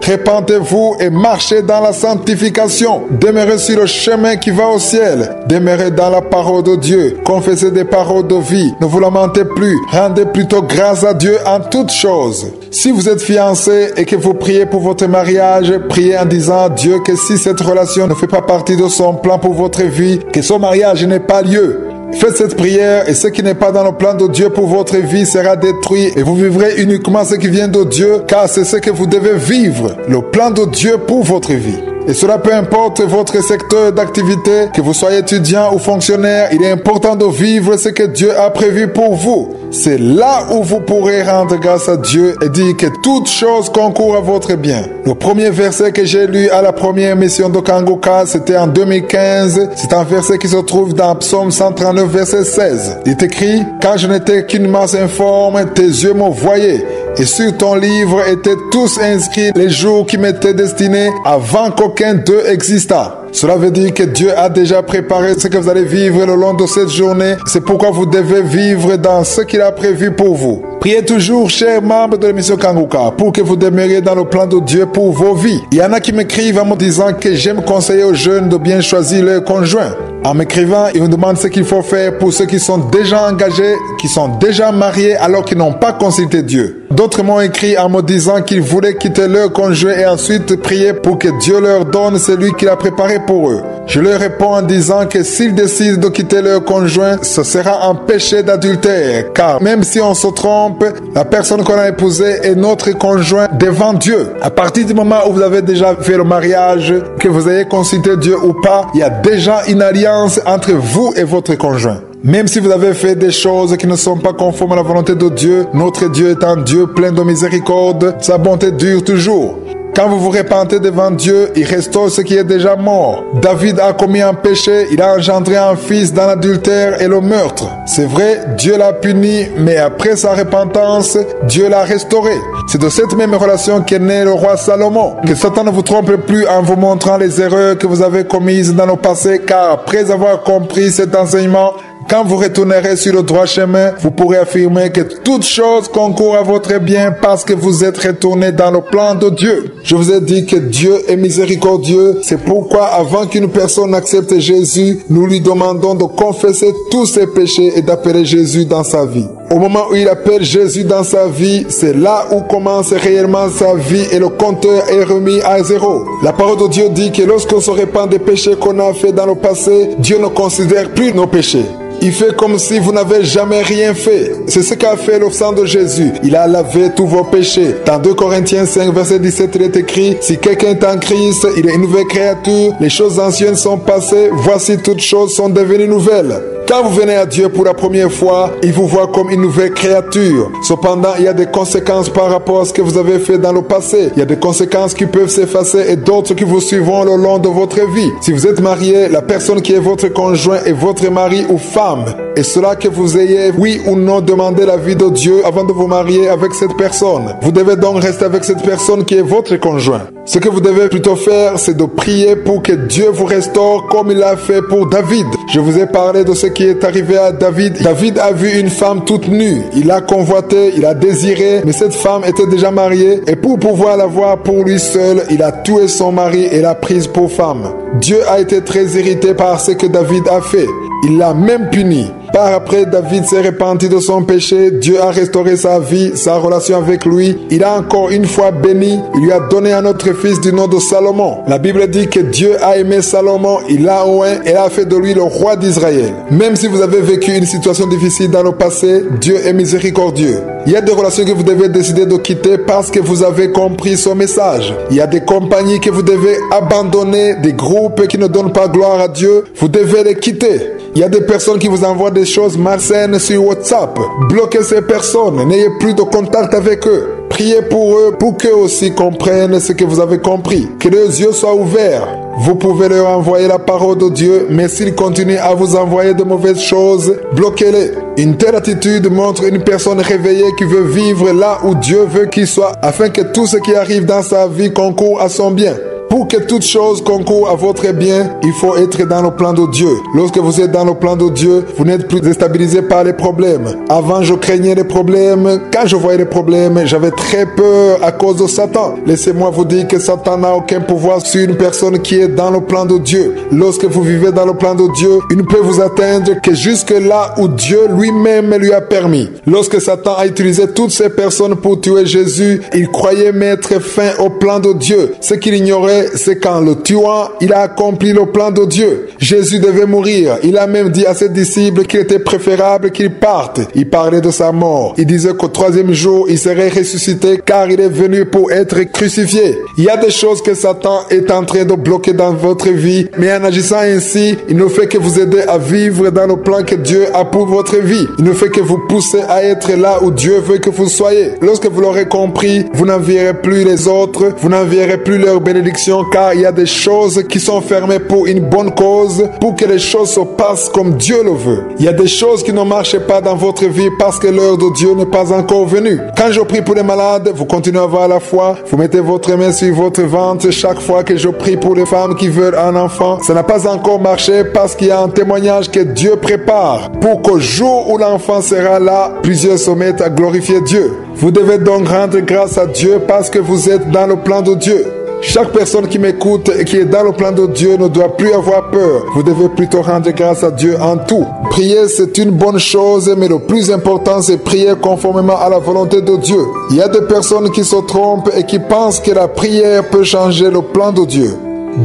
Répentez-vous et marchez dans la sanctification. Demeurez sur le chemin qui va au ciel. Demeurez dans la parole de Dieu. Confessez des paroles de vie. Ne vous lamentez plus. Rendez plutôt grâce à Dieu en toutes choses. Si vous êtes fiancé et que vous priez pour votre mariage, priez en disant à Dieu que si cette relation ne fait pas partie de son plan pour votre vie, que son mariage n'ait pas lieu. Faites cette prière et ce qui n'est pas dans le plan de Dieu pour votre vie sera détruit et vous vivrez uniquement ce qui vient de Dieu car c'est ce que vous devez vivre, le plan de Dieu pour votre vie. Et cela peu importe votre secteur d'activité, que vous soyez étudiant ou fonctionnaire, il est important de vivre ce que Dieu a prévu pour vous. C'est là où vous pourrez rendre grâce à Dieu et dire que toute chose concourt à votre bien. Le premier verset que j'ai lu à la première mission de Kangoka, c'était en 2015. C'est un verset qui se trouve dans Psaume 139, verset 16. Il est écrit « Quand je n'étais qu'une masse informe, tes yeux me voyaient. Et sur ton livre étaient tous inscrits les jours qui m'étaient destinés avant qu'aucun d'eux existât. » Cela veut dire que Dieu a déjà préparé ce que vous allez vivre le long de cette journée. C'est pourquoi vous devez vivre dans ce qu'il a prévu pour vous. Priez toujours, chers membres de l'émission Kangoka, pour que vous demeuriez dans le plan de Dieu pour vos vies. Il y en a qui m'écrivent en me disant que j'aime conseiller aux jeunes de bien choisir leur conjoint. En m'écrivant, ils me demandent ce qu'il faut faire pour ceux qui sont déjà engagés, qui sont déjà mariés alors qu'ils n'ont pas consulté Dieu. D'autres m'ont écrit en me disant qu'ils voulaient quitter leur conjoint et ensuite prier pour que Dieu leur donne celui qu'il a préparé pour eux. Je leur réponds en disant que s'ils décident de quitter leur conjoint, ce sera un péché d'adultère. Car même si on se trompe, la personne qu'on a épousée est notre conjoint devant Dieu. À partir du moment où vous avez déjà fait le mariage, que vous ayez consulté Dieu ou pas, il y a déjà une alliance entre vous et votre conjoint. Même si vous avez fait des choses qui ne sont pas conformes à la volonté de Dieu, notre Dieu est un Dieu plein de miséricorde, sa bonté dure toujours. Quand vous vous repentez devant Dieu, il restaure ce qui est déjà mort. David a commis un péché, il a engendré un fils dans l'adultère et le meurtre. C'est vrai, Dieu l'a puni, mais après sa repentance, Dieu l'a restauré. C'est de cette même relation qu'est né le roi Salomon. Que Satan ne vous trompe plus en vous montrant les erreurs que vous avez commises dans le passé, car après avoir compris cet enseignement, quand vous retournerez sur le droit chemin, vous pourrez affirmer que toute chose concourt à votre bien parce que vous êtes retourné dans le plan de Dieu. Je vous ai dit que Dieu est miséricordieux. C'est pourquoi avant qu'une personne accepte Jésus, nous lui demandons de confesser tous ses péchés et d'appeler Jésus dans sa vie. Au moment où il appelle Jésus dans sa vie, c'est là où commence réellement sa vie et le compteur est remis à zéro. La parole de Dieu dit que lorsqu'on se répand des péchés qu'on a fait dans le passé, Dieu ne considère plus nos péchés. Il fait comme si vous n'avez jamais rien fait. C'est ce qu'a fait le sang de Jésus. Il a lavé tous vos péchés. Dans 2 Corinthiens 5, verset 17, il est écrit, « Si quelqu'un est en Christ, il est une nouvelle créature. Les choses anciennes sont passées. Voici toutes choses sont devenues nouvelles. » Quand vous venez à Dieu pour la première fois, il vous voit comme une nouvelle créature. Cependant, il y a des conséquences par rapport à ce que vous avez fait dans le passé. Il y a des conséquences qui peuvent s'effacer et d'autres qui vous suivront le long de votre vie. Si vous êtes marié, la personne qui est votre conjoint est votre mari ou femme. Et cela que vous ayez, oui ou non, demandé l'avis de Dieu avant de vous marier avec cette personne. Vous devez donc rester avec cette personne qui est votre conjoint. Ce que vous devez plutôt faire, c'est de prier pour que Dieu vous restaure comme il l'a fait pour David. Je vous ai parlé de ce qui est arrivé à David. David a vu une femme toute nue. Il l'a convoitée, il a désiré, mais cette femme était déjà mariée. Et pour pouvoir la voir pour lui seul, il a tué son mari et l'a prise pour femme. Dieu a été très irrité par ce que David a fait. Il l'a même puni. Par après, David s'est repenti de son péché. Dieu a restauré sa vie, sa relation avec lui. Il a encore une fois béni. Il lui a donné un autre fils du nom de Salomon. La Bible dit que Dieu a aimé Salomon, il l'a oint et a fait de lui le roi d'Israël. Même si vous avez vécu une situation difficile dans le passé, Dieu est miséricordieux. Il y a des relations que vous devez décider de quitter parce que vous avez compris son message. Il y a des compagnies que vous devez abandonner, des groupes qui ne donnent pas gloire à Dieu. Vous devez les quitter. Il y a des personnes qui vous envoient des choses malsaines sur WhatsApp. Bloquez ces personnes. N'ayez plus de contact avec eux. Priez pour eux pour qu'eux aussi comprennent ce que vous avez compris. Que leurs yeux soient ouverts. Vous pouvez leur envoyer la parole de Dieu, mais s'ils continuent à vous envoyer de mauvaises choses, bloquez-les. Une telle attitude montre une personne réveillée qui veut vivre là où Dieu veut qu'il soit, afin que tout ce qui arrive dans sa vie concourt à son bien. Pour que toute chose concourt à votre bien, il faut être dans le plan de Dieu. Lorsque vous êtes dans le plan de Dieu, vous n'êtes plus déstabilisé par les problèmes. Avant, je craignais les problèmes. Quand je voyais les problèmes, j'avais très peur à cause de Satan. Laissez-moi vous dire que Satan n'a aucun pouvoir sur une personne qui est dans le plan de Dieu. Lorsque vous vivez dans le plan de Dieu, il ne peut vous atteindre que jusque là où Dieu lui-même lui a permis. Lorsque Satan a utilisé toutes ces personnes pour tuer Jésus, il croyait mettre fin au plan de Dieu. Ce qu'il ignorait, c'est qu'en le tuant, il a accompli le plan de Dieu. Jésus devait mourir. Il a même dit à ses disciples qu'il était préférable qu'il parte. Il parlait de sa mort. Il disait qu'au troisième jour, il serait ressuscité car il est venu pour être crucifié. Il y a des choses que Satan est en train de bloquer dans votre vie, mais en agissant ainsi, il ne fait que vous aider à vivre dans le plan que Dieu a pour votre vie. Il ne fait que vous pousser à être là où Dieu veut que vous soyez. Lorsque vous l'aurez compris, vous n'envierez plus les autres, vous n'envierez plus leur bénédiction, car il y a des choses qui sont fermées pour une bonne cause, pour que les choses se passent comme Dieu le veut. Il y a des choses qui ne marchent pas dans votre vie parce que l'heure de Dieu n'est pas encore venue. Quand je prie pour les malades, vous continuez à avoir la foi, vous mettez votre main sur votre ventre chaque fois que je prie pour les femmes qui veulent un enfant. Ça n'a pas encore marché parce qu'il y a un témoignage que Dieu prépare pour qu'au jour où l'enfant sera là, plusieurs se mettent à glorifier Dieu. Vous devez donc rendre grâce à Dieu parce que vous êtes dans le plan de Dieu. Chaque personne qui m'écoute et qui est dans le plan de Dieu ne doit plus avoir peur. Vous devez plutôt rendre grâce à Dieu en tout. Prier, c'est une bonne chose, mais le plus important, c'est prier conformément à la volonté de Dieu. Il y a des personnes qui se trompent et qui pensent que la prière peut changer le plan de Dieu.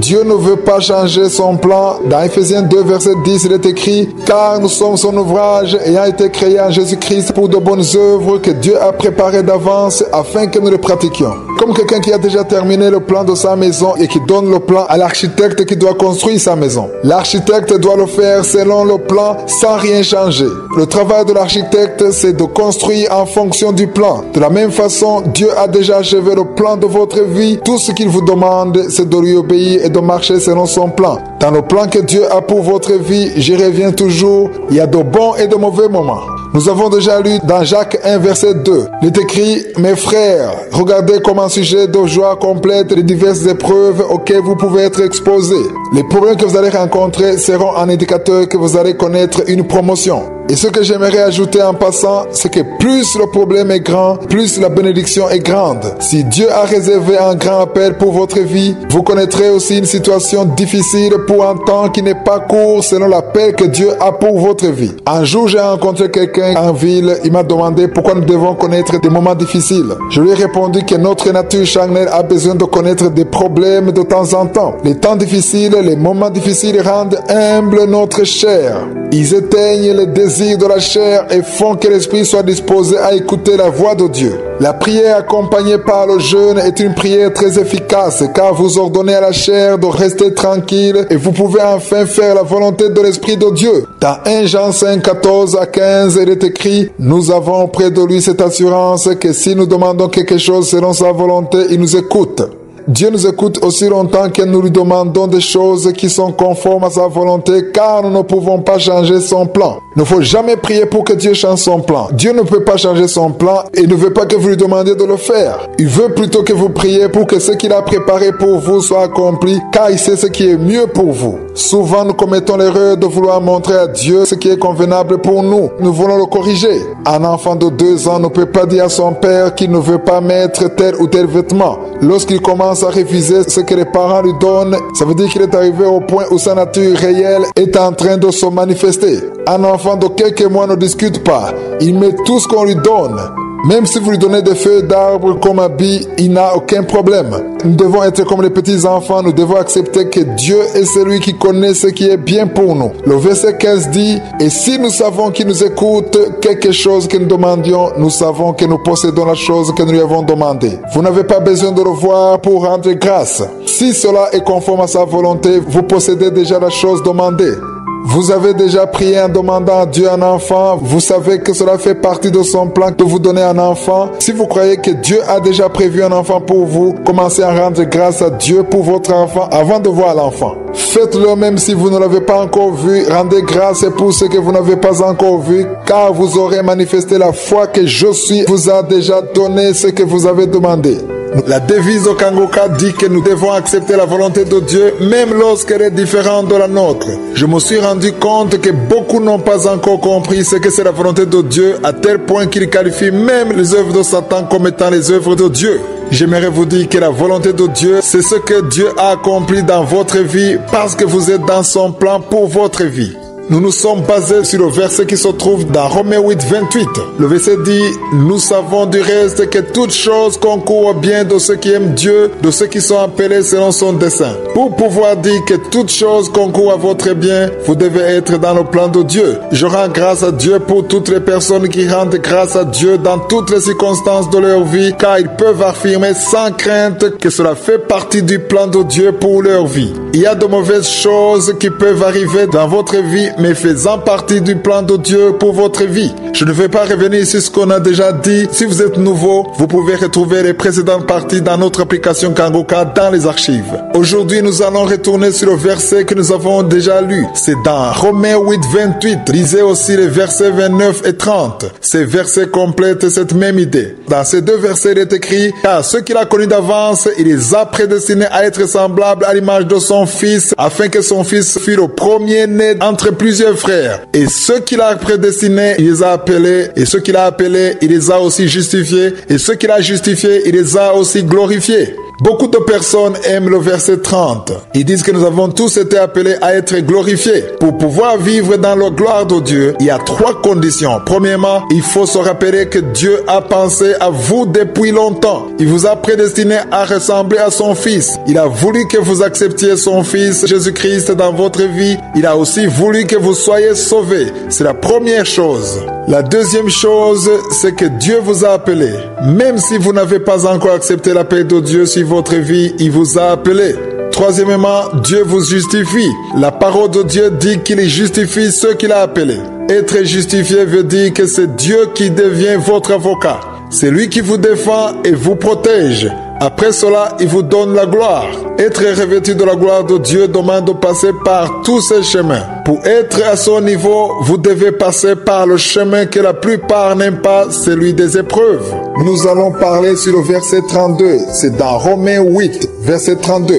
Dieu ne veut pas changer son plan. Dans Ephésiens 2, verset 10, il est écrit « Car nous sommes son ouvrage, ayant été créés en Jésus-Christ pour de bonnes œuvres que Dieu a préparées d'avance afin que nous les pratiquions. » Comme quelqu'un qui a déjà terminé le plan de sa maison et qui donne le plan à l'architecte qui doit construire sa maison. L'architecte doit le faire selon le plan sans rien changer. Le travail de l'architecte, c'est de construire en fonction du plan. De la même façon, Dieu a déjà achevé le plan de votre vie. Tout ce qu'il vous demande, c'est de lui obéir et de marcher selon son plan. Dans le plan que Dieu a pour votre vie, j'y reviens toujours, il y a de bons et de mauvais moments. Nous avons déjà lu dans Jacques 1, verset 2. Il est écrit « Mes frères, regardez comme un sujet de joie complète les diverses épreuves auxquelles vous pouvez être exposés. Les problèmes que vous allez rencontrer seront un indicateur que vous allez connaître une promotion. » Et ce que j'aimerais ajouter en passant, c'est que plus le problème est grand, plus la bénédiction est grande. Si Dieu a réservé un grand appel pour votre vie, vous connaîtrez aussi une situation difficile pour un temps qui n'est pas court selon l'appel que Dieu a pour votre vie. Un jour, j'ai rencontré quelqu'un en ville, il m'a demandé pourquoi nous devons connaître des moments difficiles. Je lui ai répondu que notre nature charnelle a besoin de connaître des problèmes de temps en temps. Les temps difficiles, les moments difficiles rendent humble notre chair. Ils éteignent les désirs désirs de la chair et font que l'esprit soit disposé à écouter la voix de Dieu. La prière accompagnée par le jeûne est une prière très efficace car vous ordonnez à la chair de rester tranquille et vous pouvez enfin faire la volonté de l'Esprit de Dieu. Dans 1 Jean 5, 14 à 15, il est écrit « Nous avons auprès de lui cette assurance que si nous demandons quelque chose selon sa volonté, il nous écoute. » Dieu nous écoute aussi longtemps que nous lui demandons des choses qui sont conformes à sa volonté car nous ne pouvons pas changer son plan. Il ne faut jamais prier pour que Dieu change son plan. Dieu ne peut pas changer son plan et ne veut pas que vous lui demandiez de le faire. Il veut plutôt que vous priez pour que ce qu'il a préparé pour vous soit accompli car il sait ce qui est mieux pour vous. Souvent nous commettons l'erreur de vouloir montrer à Dieu ce qui est convenable pour nous. Nous voulons le corriger. Un enfant de 2 ans ne peut pas dire à son père qu'il ne veut pas mettre tel ou tel vêtement. Lorsqu'il commence à refuser ce que les parents lui donnent, ça veut dire qu'il est arrivé au point où sa nature réelle est en train de se manifester. Un enfant de quelques mois ne discute pas. Il met tout ce qu'on lui donne. Même si vous lui donnez des feuilles d'arbre comme habit, il n'a aucun problème. Nous devons être comme les petits enfants, nous devons accepter que Dieu est celui qui connaît ce qui est bien pour nous. Le verset 15 dit, « Et si nous savons qu'il nous écoute, quelque chose que nous demandions, nous savons que nous possédons la chose que nous lui avons demandée. » Vous n'avez pas besoin de le voir pour rendre grâce. Si cela est conforme à sa volonté, vous possédez déjà la chose demandée. Vous avez déjà prié en demandant à Dieu un enfant. Vous savez que cela fait partie de son plan de vous donner un enfant. Si vous croyez que Dieu a déjà prévu un enfant pour vous, commencez à rendre grâce à Dieu pour votre enfant avant de voir l'enfant. Faites-le même si vous ne l'avez pas encore vu. Rendez grâce pour ce que vous n'avez pas encore vu, car vous aurez manifesté la foi que je suis vous a déjà donné ce que vous avez demandé. La devise de Kangoka dit que nous devons accepter la volonté de Dieu même lorsqu'elle est différente de la nôtre. Je me suis rendu compte que beaucoup n'ont pas encore compris ce que c'est la volonté de Dieu à tel point qu'ils qualifient même les œuvres de Satan comme étant les œuvres de Dieu. J'aimerais vous dire que la volonté de Dieu, c'est ce que Dieu a accompli dans votre vie parce que vous êtes dans son plan pour votre vie. Nous nous sommes basés sur le verset qui se trouve dans Romains 8, 28. Le verset dit, « Nous savons du reste que toutes choses concourent au bien de ceux qui aiment Dieu, de ceux qui sont appelés selon son dessein. » Pour pouvoir dire que toutes choses concourent à votre bien, vous devez être dans le plan de Dieu. Je rends grâce à Dieu pour toutes les personnes qui rendent grâce à Dieu dans toutes les circonstances de leur vie, car ils peuvent affirmer sans crainte que cela fait partie du plan de Dieu pour leur vie. Il y a de mauvaises choses qui peuvent arriver dans votre vie, mais faisant partie du plan de Dieu pour votre vie. Je ne vais pas revenir sur ce qu'on a déjà dit. Si vous êtes nouveau, vous pouvez retrouver les précédentes parties dans notre application Kangoka dans les archives. Aujourd'hui, nous allons retourner sur le verset que nous avons déjà lu. C'est dans Romains 8, 28. Lisez aussi les versets 29 et 30. Ces versets complètent cette même idée. Dans ces deux versets, il est écrit, « Car ceux qu'il a connus d'avance, il les a prédestinés à être semblables à l'image de son Fils, afin que son Fils fût le premier-né entre plusieurs frères. Et ceux qu'il a prédestinés, il les a appelés. Et ceux qu'il a appelés, il les a aussi justifiés. Et ceux qu'il a justifiés, il les a aussi glorifiés. » Beaucoup de personnes aiment le verset 30. Ils disent que nous avons tous été appelés à être glorifiés. Pour pouvoir vivre dans la gloire de Dieu, il y a 3 conditions. Premièrement, il faut se rappeler que Dieu a pensé à vous depuis longtemps. Il vous a prédestiné à ressembler à son Fils. Il a voulu que vous acceptiez son Fils, Jésus-Christ, dans votre vie. Il a aussi voulu que vous soyez sauvés. C'est la première chose. La deuxième chose, c'est que Dieu vous a appelé. Même si vous n'avez pas encore accepté l'appel de Dieu sur votre vie, il vous a appelé. Troisièmement, Dieu vous justifie. La parole de Dieu dit qu'il justifie ceux qu'il a appelés. Être justifié veut dire que c'est Dieu qui devient votre avocat. C'est lui qui vous défend et vous protège. Après cela, il vous donne la gloire. Être revêtu de la gloire de Dieu demande de passer par tous ces chemins. Pour être à son niveau, vous devez passer par le chemin que la plupart n'aiment pas, celui des épreuves. Nous allons parler sur le verset 32. C'est dans Romains 8, verset 32.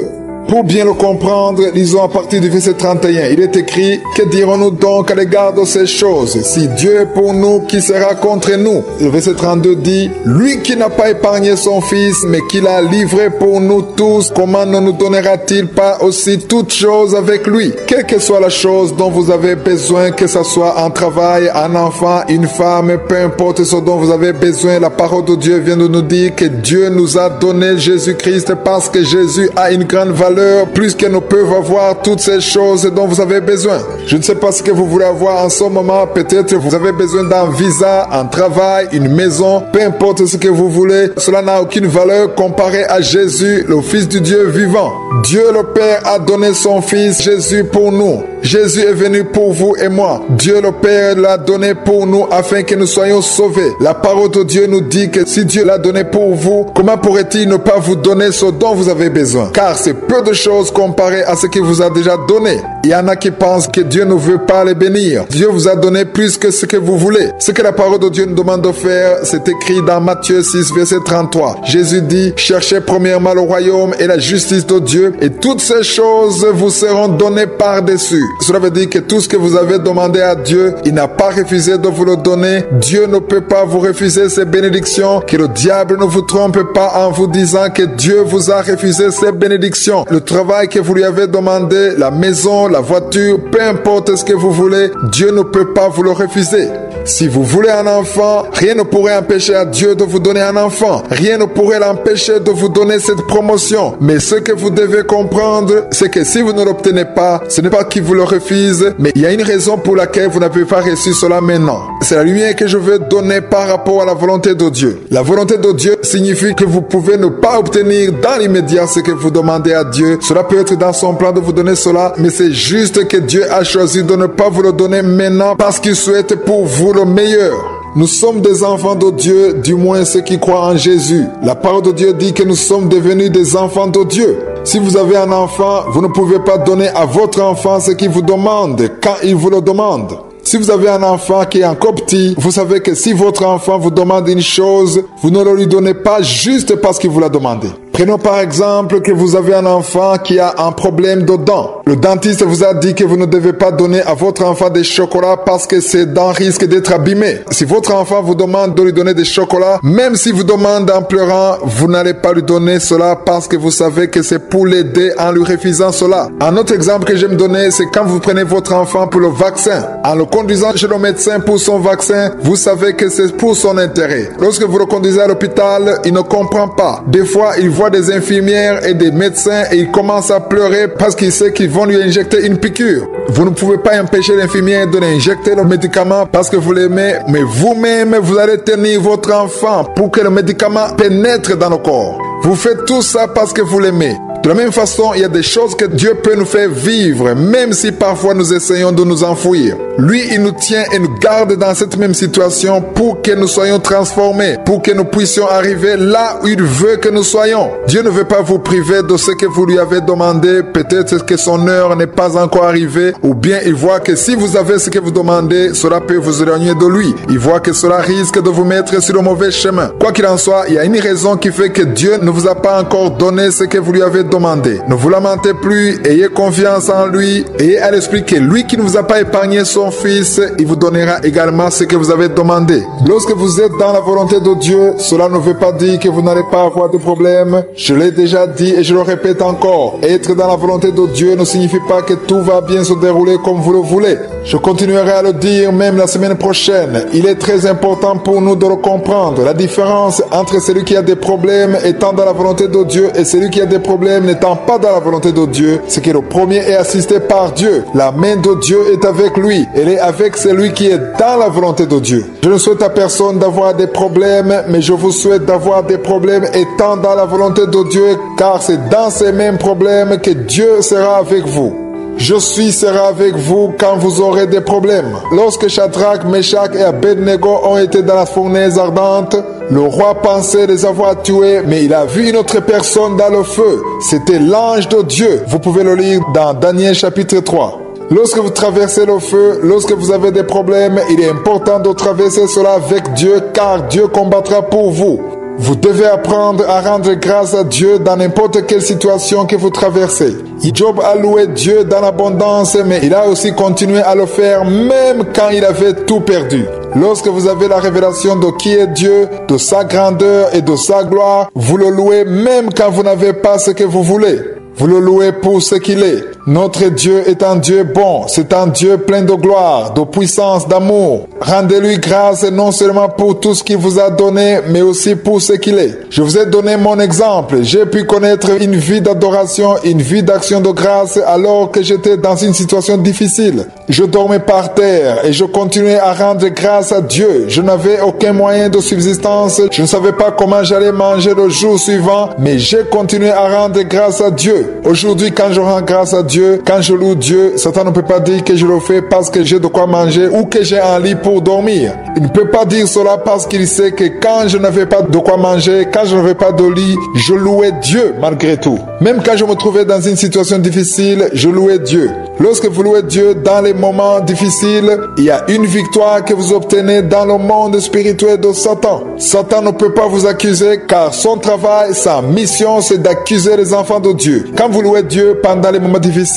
Pour bien le comprendre, lisons à partir du verset 31. Il est écrit, « Que dirons-nous donc à l'égard de ces choses? Si Dieu est pour nous, qui sera contre nous ?» Le verset 32 dit, « Lui qui n'a pas épargné son Fils, mais qui l'a livré pour nous tous, comment ne nous donnera-t-il pas aussi toutes choses avec lui? » Quelle que soit la chose dont vous avez besoin, que ce soit un travail, un enfant, une femme, peu importe ce dont vous avez besoin, la parole de Dieu vient de nous dire que Dieu nous a donné Jésus-Christ parce que Jésus a une grande valeur valeur plus qu'elles ne peuvent avoir toutes ces choses dont vous avez besoin. Je ne sais pas ce que vous voulez avoir en ce moment. Peut-être vous avez besoin d'un visa, un travail, une maison, peu importe ce que vous voulez. Cela n'a aucune valeur comparée à Jésus, le Fils du Dieu vivant. Dieu le Père a donné son Fils Jésus pour nous. Jésus est venu pour vous et moi. Dieu le Père l'a donné pour nous afin que nous soyons sauvés. La parole de Dieu nous dit que si Dieu l'a donné pour vous, comment pourrait-il ne pas vous donner ce dont vous avez besoin? Car c'est peu de choses comparé à ce qu'il vous a déjà donné. Il y en a qui pensent que Dieu ne veut pas les bénir. Dieu vous a donné plus que ce que vous voulez. Ce que la parole de Dieu nous demande de faire, c'est écrit dans Matthieu 6, verset 33. Jésus dit, cherchez premièrement le royaume et la justice de Dieu, et toutes ces choses vous seront données par-dessus. Cela veut dire que tout ce que vous avez demandé à Dieu, il n'a pas refusé de vous le donner. Dieu ne peut pas vous refuser ces bénédictions. Que le diable ne vous trompe pas en vous disant que Dieu vous a refusé ces bénédictions. Le travail que vous lui avez demandé, la maison, la voiture, peu importe ce que vous voulez, Dieu ne peut pas vous le refuser. Si vous voulez un enfant, rien ne pourrait empêcher à Dieu de vous donner un enfant. Rien ne pourrait l'empêcher de vous donner cette promotion. Mais ce que vous devez comprendre, c'est que si vous ne l'obtenez pas, ce n'est pas qu'il vous le refuse, mais il y a une raison pour laquelle vous n'avez pas reçu cela maintenant. C'est la lumière que je veux donner par rapport à la volonté de Dieu. La volonté de Dieu signifie que vous pouvez ne pas obtenir dans l'immédiat ce que vous demandez à Dieu. Cela peut être dans son plan de vous donner cela, mais c'est juste que Dieu a choisi de ne pas vous le donner maintenant parce qu'il souhaite pour vous le meilleur. Nous sommes des enfants de Dieu, du moins ceux qui croient en Jésus. La parole de Dieu dit que nous sommes devenus des enfants de Dieu. Si vous avez un enfant, vous ne pouvez pas donner à votre enfant ce qu'il vous demande quand il vous le demande. Si vous avez un enfant qui est encore petit, vous savez que si votre enfant vous demande une chose, vous ne le lui donnez pas juste parce qu'il vous l'a demandé. Prenons par exemple que vous avez un enfant qui a un problème de dents. Le dentiste vous a dit que vous ne devez pas donner à votre enfant des chocolats parce que ses dents risquent d'être abîmées. Si votre enfant vous demande de lui donner des chocolats, même si vous demandez en pleurant, vous n'allez pas lui donner cela parce que vous savez que c'est pour l'aider en lui refusant cela. Un autre exemple que j'aime donner, c'est quand vous prenez votre enfant pour le vaccin. En le conduisant chez le médecin pour son vaccin, vous savez que c'est pour son intérêt. Lorsque vous le conduisez à l'hôpital, il ne comprend pas. Des fois, il voit des infirmières et des médecins et il commence à pleurer parce qu'il sait qu'ils vont lui injecter une piqûre. Vous ne pouvez pas empêcher l'infirmière de lui injecter le médicament parce que vous l'aimez, mais vous-même, vous allez tenir votre enfant pour que le médicament pénètre dans le corps. Vous faites tout ça parce que vous l'aimez. De la même façon, il y a des choses que Dieu peut nous faire vivre, même si parfois nous essayons de nous enfouir. Lui, il nous tient et nous garde dans cette même situation pour que nous soyons transformés, pour que nous puissions arriver là où il veut que nous soyons. Dieu ne veut pas vous priver de ce que vous lui avez demandé. Peut-être que son heure n'est pas encore arrivée, ou bien il voit que si vous avez ce que vous demandez, cela peut vous éloigner de lui. Il voit que cela risque de vous mettre sur le mauvais chemin. Quoi qu'il en soit, il y a une raison qui fait que Dieu ne vous a pas encore donné ce que vous lui avez demandé. Ne vous lamentez plus, ayez confiance en lui, ayez à l'esprit que lui qui ne vous a pas épargné son Fils, il vous donnera également ce que vous avez demandé. Lorsque vous êtes dans la volonté de Dieu, cela ne veut pas dire que vous n'allez pas avoir de problème. Je l'ai déjà dit et je le répète encore. Être dans la volonté de Dieu ne signifie pas que tout va bien se dérouler comme vous le voulez. Je continuerai à le dire même la semaine prochaine. Il est très important pour nous de le comprendre. La différence entre celui qui a des problèmes étant dans la volonté de Dieu et celui qui a des problèmes n'étant pas dans la volonté de Dieu, c'est que le premier est assisté par Dieu. La main de Dieu est avec lui. Elle est avec celui qui est dans la volonté de Dieu. Je ne souhaite à personne d'avoir des problèmes, mais je vous souhaite d'avoir des problèmes étant dans la volonté de Dieu, car c'est dans ces mêmes problèmes que Dieu sera avec vous. Je sera avec vous quand vous aurez des problèmes. Lorsque Shadrach, Meshach et Abednego ont été dans la fournaise ardente, le roi pensait les avoir tués, mais il a vu une autre personne dans le feu. C'était l'ange de Dieu. Vous pouvez le lire dans Daniel chapitre 3. Lorsque vous traversez le feu, lorsque vous avez des problèmes, il est important de traverser cela avec Dieu, car Dieu combattra pour vous. Vous devez apprendre à rendre grâce à Dieu dans n'importe quelle situation que vous traversez. Job a loué Dieu dans l'abondance, mais il a aussi continué à le faire même quand il avait tout perdu. Lorsque vous avez la révélation de qui est Dieu, de sa grandeur et de sa gloire, vous le louez même quand vous n'avez pas ce que vous voulez. Vous le louez pour ce qu'il est. Notre Dieu est un Dieu bon, c'est un Dieu plein de gloire, de puissance, d'amour. Rendez-lui grâce non seulement pour tout ce qu'il vous a donné, mais aussi pour ce qu'il est. Je vous ai donné mon exemple. J'ai pu connaître une vie d'adoration, une vie d'action de grâce alors que j'étais dans une situation difficile. Je dormais par terre et je continuais à rendre grâce à Dieu. Je n'avais aucun moyen de subsistance. Je ne savais pas comment j'allais manger le jour suivant, mais j'ai continué à rendre grâce à Dieu. Aujourd'hui, quand je rends grâce à Dieu, quand je loue Dieu, Satan ne peut pas dire que je le fais parce que j'ai de quoi manger ou que j'ai un lit pour dormir. Il ne peut pas dire cela parce qu'il sait que quand je n'avais pas de quoi manger, quand je n'avais pas de lit, je louais Dieu malgré tout. Même quand je me trouvais dans une situation difficile, je louais Dieu. Lorsque vous louez Dieu dans les moments difficiles, il y a une victoire que vous obtenez dans le monde spirituel de Satan. Satan ne peut pas vous accuser car son travail, sa mission, c'est d'accuser les enfants de Dieu. Quand vous louez Dieu pendant les moments difficiles,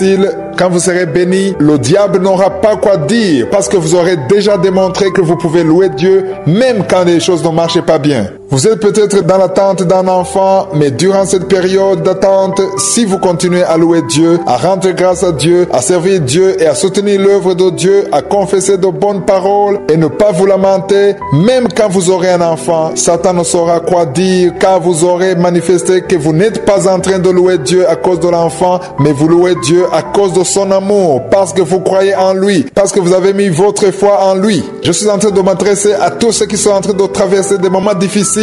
quand vous serez béni, le diable n'aura pas quoi dire parce que vous aurez déjà démontré que vous pouvez louer Dieu même quand les choses ne marchent pas bien. Vous êtes peut-être dans l'attente d'un enfant, mais durant cette période d'attente, si vous continuez à louer Dieu, à rendre grâce à Dieu, à servir Dieu et à soutenir l'œuvre de Dieu, à confesser de bonnes paroles et ne pas vous lamenter, même quand vous aurez un enfant, Satan ne saura quoi dire car vous aurez manifesté que vous n'êtes pas en train de louer Dieu à cause de l'enfant, mais vous louez Dieu à cause de son amour, parce que vous croyez en lui, parce que vous avez mis votre foi en lui. Je suis en train de m'adresser à tous ceux qui sont en train de traverser des moments difficiles,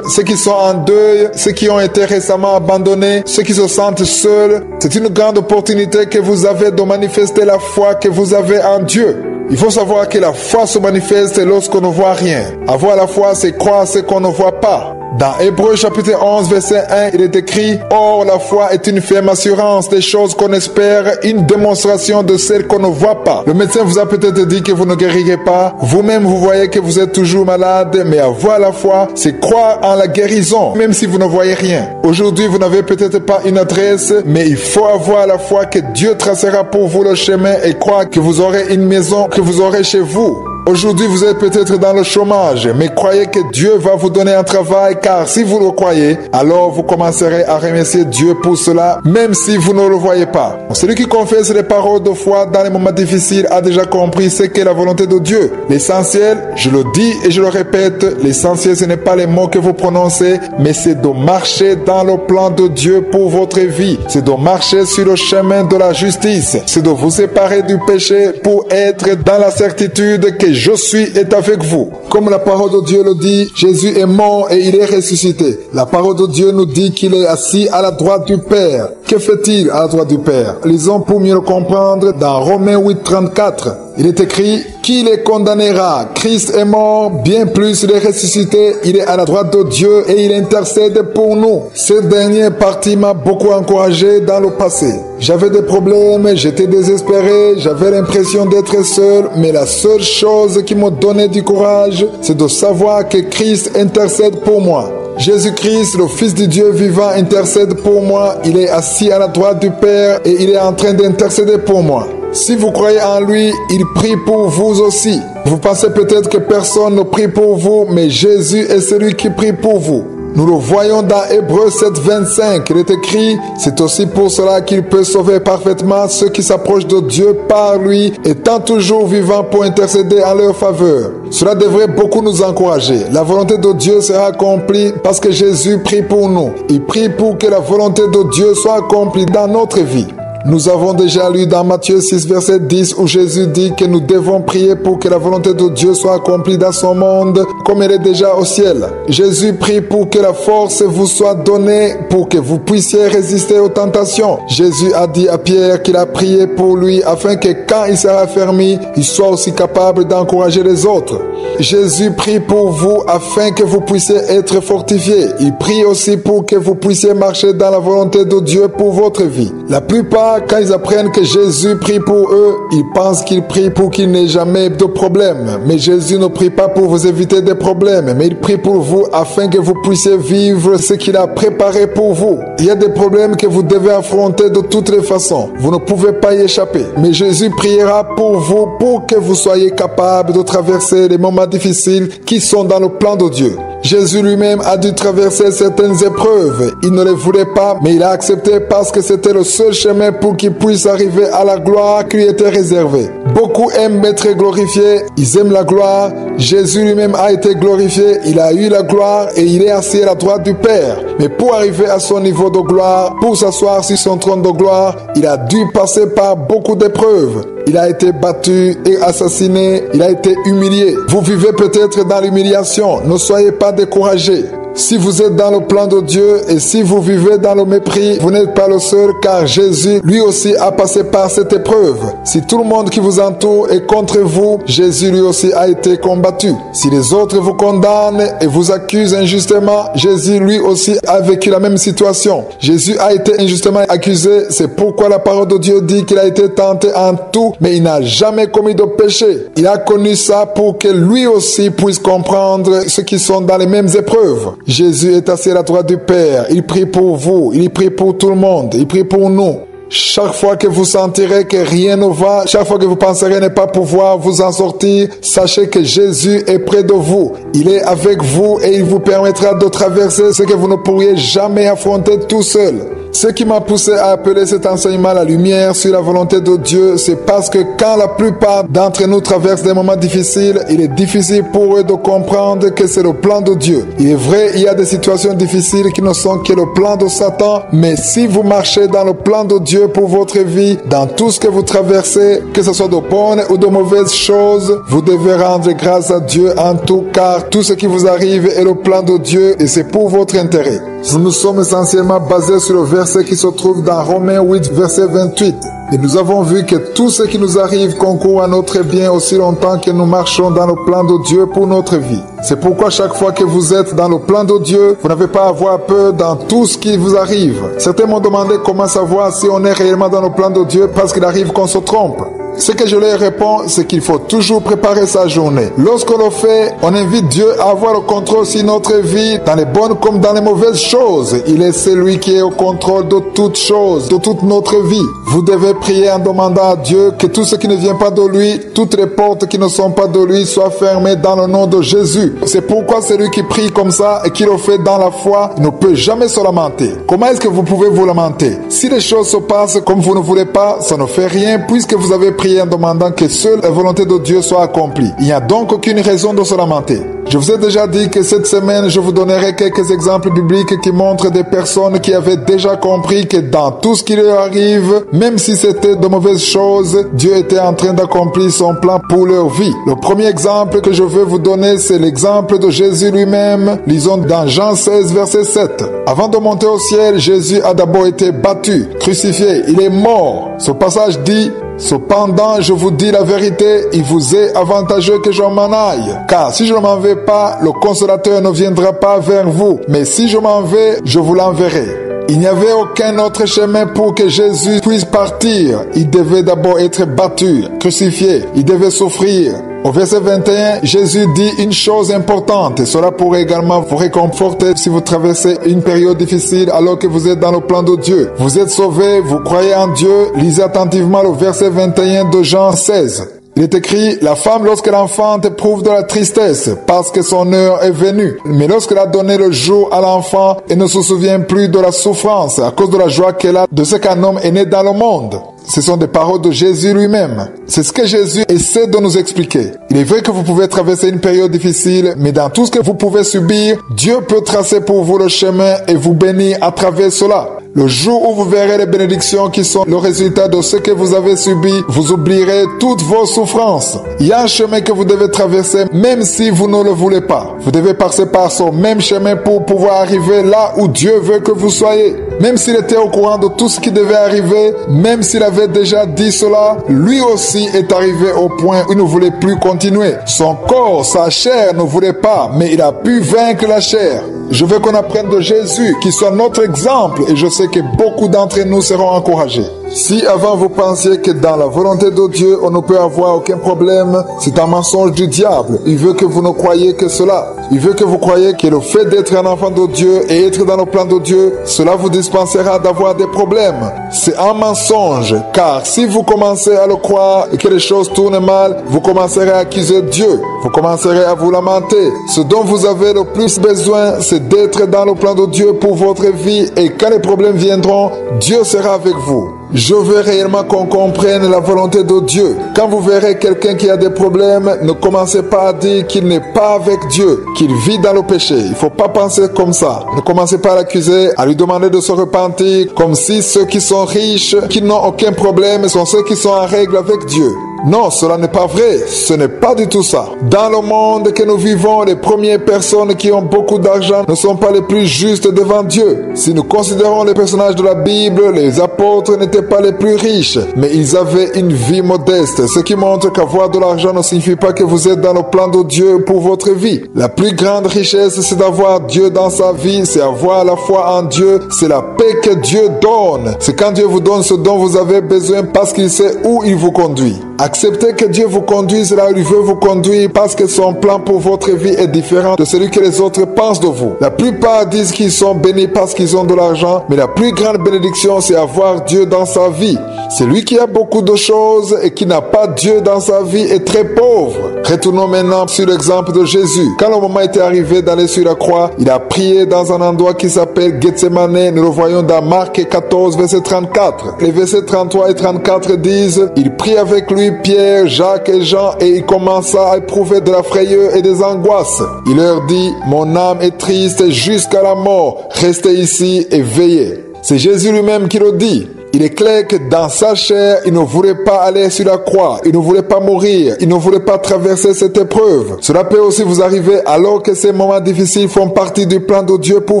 ceux qui sont en deuil, ceux qui ont été récemment abandonnés, ceux qui se sentent seuls. C'est une grande opportunité que vous avez de manifester la foi que vous avez en Dieu. Il faut savoir que la foi se manifeste lorsqu'on ne voit rien. Avoir la foi, c'est croire ce qu'on ne voit pas. Dans Hébreux chapitre 11 verset 1, il est écrit « Or la foi est une ferme assurance des choses qu'on espère, une démonstration de celles qu'on ne voit pas. » Le médecin vous a peut-être dit que vous ne guérirez pas. Vous-même, vous voyez que vous êtes toujours malade, mais avoir la foi, c'est croire en la guérison, même si vous ne voyez rien. Aujourd'hui, vous n'avez peut-être pas une adresse, mais il faut avoir la foi que Dieu tracera pour vous le chemin et croire que vous aurez une maison que vous aurez chez vous. Aujourd'hui, vous êtes peut-être dans le chômage, mais croyez que Dieu va vous donner un travail, car si vous le croyez, alors vous commencerez à remercier Dieu pour cela, même si vous ne le voyez pas. Celui qui confesse les paroles de foi dans les moments difficiles a déjà compris ce qu'est la volonté de Dieu. L'essentiel, je le dis et je le répète, l'essentiel ce n'est pas les mots que vous prononcez, mais c'est de marcher dans le plan de Dieu pour votre vie. C'est de marcher sur le chemin de la justice. C'est de vous séparer du péché pour être dans la certitude que je suis est avec vous. Comme la parole de Dieu le dit, Jésus est mort et il est ressuscité. La parole de Dieu nous dit qu'il est assis à la droite du Père. Que fait-il à la droite du Père? Lisons pour mieux le comprendre dans Romains 8, 34. Il est écrit « Qui les condamnera? Christ est mort, bien plus il est ressuscité, il est à la droite de Dieu et il intercède pour nous. » Cette dernière partie m'a beaucoup encouragé dans le passé. J'avais des problèmes, j'étais désespéré, j'avais l'impression d'être seul, mais la seule chose qui me donnait du courage, c'est de savoir que Christ intercède pour moi. Jésus-Christ, le Fils de Dieu vivant, intercède pour moi. Il est assis à la droite du Père et il est en train d'intercéder pour moi. Si vous croyez en lui, il prie pour vous aussi. Vous pensez peut-être que personne ne prie pour vous, mais Jésus est celui qui prie pour vous. Nous le voyons dans Hébreux 7, 25. Il est écrit, c'est aussi pour cela qu'il peut sauver parfaitement ceux qui s'approchent de Dieu par lui, étant toujours vivants pour intercéder en leur faveur. Cela devrait beaucoup nous encourager. La volonté de Dieu sera accomplie parce que Jésus prie pour nous. Il prie pour que la volonté de Dieu soit accomplie dans notre vie. Nous avons déjà lu dans Matthieu 6, verset 10, où Jésus dit que nous devons prier pour que la volonté de Dieu soit accomplie dans son monde, comme elle est déjà au ciel. Jésus prie pour que la force vous soit donnée, pour que vous puissiez résister aux tentations. Jésus a dit à Pierre qu'il a prié pour lui, afin que quand il sera affermi, il soit aussi capable d'encourager les autres. Jésus prie pour vous, afin que vous puissiez être fortifiés. Il prie aussi pour que vous puissiez marcher dans la volonté de Dieu pour votre vie. La plupart, quand ils apprennent que Jésus prie pour eux, ils pensent qu'il prie pour qu'il n'ait jamais de problème. Mais Jésus ne prie pas pour vous éviter des problèmes, mais il prie pour vous afin que vous puissiez vivre ce qu'il a préparé pour vous. Il y a des problèmes que vous devez affronter de toutes les façons. Vous ne pouvez pas y échapper. Mais Jésus priera pour vous pour que vous soyez capable de traverser les moments difficiles qui sont dans le plan de Dieu. Jésus lui-même a dû traverser certaines épreuves. Il ne les voulait pas, mais il a accepté parce que c'était le seul chemin pour qu'il puisse arriver à la gloire qui lui était réservée. Beaucoup aiment être glorifiés, ils aiment la gloire. Jésus lui-même a été glorifié, il a eu la gloire et il est assis à la droite du Père. Mais pour arriver à son niveau de gloire, pour s'asseoir sur son trône de gloire, il a dû passer par beaucoup d'épreuves. Il a été battu et assassiné, il a été humilié. Vous vivez peut-être dans l'humiliation, ne soyez pas découragés. Si vous êtes dans le plan de Dieu et si vous vivez dans le mépris, vous n'êtes pas le seul car Jésus lui aussi a passé par cette épreuve. Si tout le monde qui vous entoure est contre vous, Jésus lui aussi a été combattu. Si les autres vous condamnent et vous accusent injustement, Jésus lui aussi a vécu la même situation. Jésus a été injustement accusé, c'est pourquoi la parole de Dieu dit qu'il a été tenté en tout, mais il n'a jamais commis de péché. Il a connu ça pour que lui aussi puisse comprendre ceux qui sont dans les mêmes épreuves. Jésus est assis à la droite du Père. Il prie pour vous. Il prie pour tout le monde. Il prie pour nous. Chaque fois que vous sentirez que rien ne va, chaque fois que vous penserez ne pas pouvoir vous en sortir, sachez que Jésus est près de vous. Il est avec vous et il vous permettra de traverser ce que vous ne pourriez jamais affronter tout seul. Ce qui m'a poussé à appeler cet enseignement la lumière sur la volonté de Dieu, c'est parce que quand la plupart d'entre nous traversent des moments difficiles, il est difficile pour eux de comprendre que c'est le plan de Dieu. Il est vrai, il y a des situations difficiles qui ne sont que le plan de Satan, mais si vous marchez dans le plan de Dieu pour votre vie, dans tout ce que vous traversez, que ce soit de bonnes ou de mauvaises choses, vous devez rendre grâce à Dieu en tout, car tout ce qui vous arrive est le plan de Dieu et c'est pour votre intérêt. Nous sommes essentiellement basés sur le verset qui se trouve dans Romains 8, verset 28. Et nous avons vu que tout ce qui nous arrive concourt à notre bien aussi longtemps que nous marchons dans le plan de Dieu pour notre vie. C'est pourquoi chaque fois que vous êtes dans le plan de Dieu, vous n'avez pas à avoir peur dans tout ce qui vous arrive. Certains m'ont demandé comment savoir si on est réellement dans le plan de Dieu parce qu'il arrive qu'on se trompe. Ce que je leur réponds, c'est qu'il faut toujours préparer sa journée. Lorsqu'on le fait, on invite Dieu à avoir le contrôle sur notre vie, dans les bonnes comme dans les mauvaises choses. Il est celui qui est au contrôle de toutes choses, de toute notre vie. Vous devez prier en demandant à Dieu que tout ce qui ne vient pas de lui, toutes les portes qui ne sont pas de lui soient fermées dans le nom de Jésus. C'est pourquoi celui qui prie comme ça et qui le fait dans la foi ne peut jamais se lamenter. Comment est-ce que vous pouvez vous lamenter? Si les choses se passent comme vous ne voulez pas, ça ne fait rien puisque vous avez prié en demandant que seule la volonté de Dieu soit accomplie. Il n'y a donc aucune raison de se lamenter. Je vous ai déjà dit que cette semaine, je vous donnerai quelques exemples bibliques qui montrent des personnes qui avaient déjà compris que dans tout ce qui leur arrive, même si c'était de mauvaises choses, Dieu était en train d'accomplir son plan pour leur vie. Le premier exemple que je veux vous donner, c'est l'exemple de Jésus lui-même. Lisons dans Jean 16, verset 7. Avant de monter au ciel, Jésus a d'abord été battu, crucifié, il est mort. Ce passage dit: cependant, je vous dis la vérité, il vous est avantageux que je m'en aille. Car si je ne m'en vais pas, le consolateur ne viendra pas vers vous. Mais si je m'en vais, je vous l'enverrai. Il n'y avait aucun autre chemin pour que Jésus puisse partir. Il devait d'abord être battu, crucifié. Il devait souffrir. Au verset 21, Jésus dit une chose importante et cela pourrait également vous réconforter si vous traversez une période difficile alors que vous êtes dans le plan de Dieu. Vous êtes sauvés, vous croyez en Dieu. Lisez attentivement le verset 21 de Jean 16. Il est écrit: la femme, lorsqu'elle enfante, éprouve de la tristesse parce que son heure est venue. Mais lorsqu'elle a donné le jour à l'enfant, elle ne se souvient plus de la souffrance à cause de la joie qu'elle a de ce qu'un homme est né dans le monde. Ce sont des paroles de Jésus lui-même. C'est ce que Jésus essaie de nous expliquer. Il est vrai que vous pouvez traverser une période difficile, mais dans tout ce que vous pouvez subir, Dieu peut tracer pour vous le chemin et vous bénir à travers cela. Le jour où vous verrez les bénédictions qui sont le résultat de ce que vous avez subi, vous oublierez toutes vos souffrances. Il y a un chemin que vous devez traverser même si vous ne le voulez pas. Vous devez passer par ce même chemin pour pouvoir arriver là où Dieu veut que vous soyez. Même s'il était au courant de tout ce qui devait arriver, même s'il avait déjà dit cela, lui aussi est arrivé au point où il ne voulait plus continuer. Son corps, sa chair ne voulait pas, mais il a pu vaincre la chair. Je veux qu'on apprenne de Jésus, qui soit notre exemple, et je sais que beaucoup d'entre nous seront encouragés. Si avant vous pensiez que dans la volonté de Dieu, on ne peut avoir aucun problème, c'est un mensonge du diable. Il veut que vous ne croyiez que cela. Il veut que vous croyiez que le fait d'être un enfant de Dieu et être dans le plan de Dieu, cela vous dispensera d'avoir des problèmes. C'est un mensonge, car si vous commencez à le croire et que les choses tournent mal, vous commencerez à accuser Dieu. Vous commencerez à vous lamenter. Ce dont vous avez le plus besoin, c'est d'être dans le plan de Dieu pour votre vie, et quand les problèmes viendront, Dieu sera avec vous. Je veux réellement qu'on comprenne la volonté de Dieu. Quand vous verrez quelqu'un qui a des problèmes, ne commencez pas à dire qu'il n'est pas avec Dieu, qu'il vit dans le péché. Il ne faut pas penser comme ça. Ne commencez pas à l'accuser, à lui demander de se repentir, comme si ceux qui sont riches, qui n'ont aucun problème, sont ceux qui sont en règle avec Dieu. Non, cela n'est pas vrai. Ce n'est pas du tout ça. Dans le monde que nous vivons, les premières personnes qui ont beaucoup d'argent ne sont pas les plus justes devant Dieu. Si nous considérons les personnages de la Bible, les apôtres n'étaient pas les plus riches, mais ils avaient une vie modeste, ce qui montre qu'avoir de l'argent ne signifie pas que vous êtes dans le plan de Dieu pour votre vie. La plus grande richesse, c'est d'avoir Dieu dans sa vie, c'est avoir la foi en Dieu, c'est la paix que Dieu donne. C'est quand Dieu vous donne ce dont vous avez besoin parce qu'il sait où il vous conduit. Acceptez que Dieu vous conduise là où il veut vous conduire parce que son plan pour votre vie est différent de celui que les autres pensent de vous. La plupart disent qu'ils sont bénis parce qu'ils ont de l'argent, mais la plus grande bénédiction, c'est avoir Dieu dans sa vie. Celui qui a beaucoup de choses et qui n'a pas Dieu dans sa vie est très pauvre. Retournons maintenant sur l'exemple de Jésus. Quand le moment était arrivé d'aller sur la croix, il a prié dans un endroit qui s'appelle Gethsemane. Nous le voyons dans Marc 14, verset 34. Les versets 33 et 34 disent, il prit avec lui Pierre, Jacques et Jean, et il commença à éprouver de la frayeur et des angoisses. Il leur dit, mon âme est triste jusqu'à la mort, restez ici et veillez. C'est Jésus lui-même qui le dit. Il est clair que dans sa chair, il ne voulait pas aller sur la croix, il ne voulait pas mourir, il ne voulait pas traverser cette épreuve. Cela peut aussi vous arriver alors que ces moments difficiles font partie du plan de Dieu pour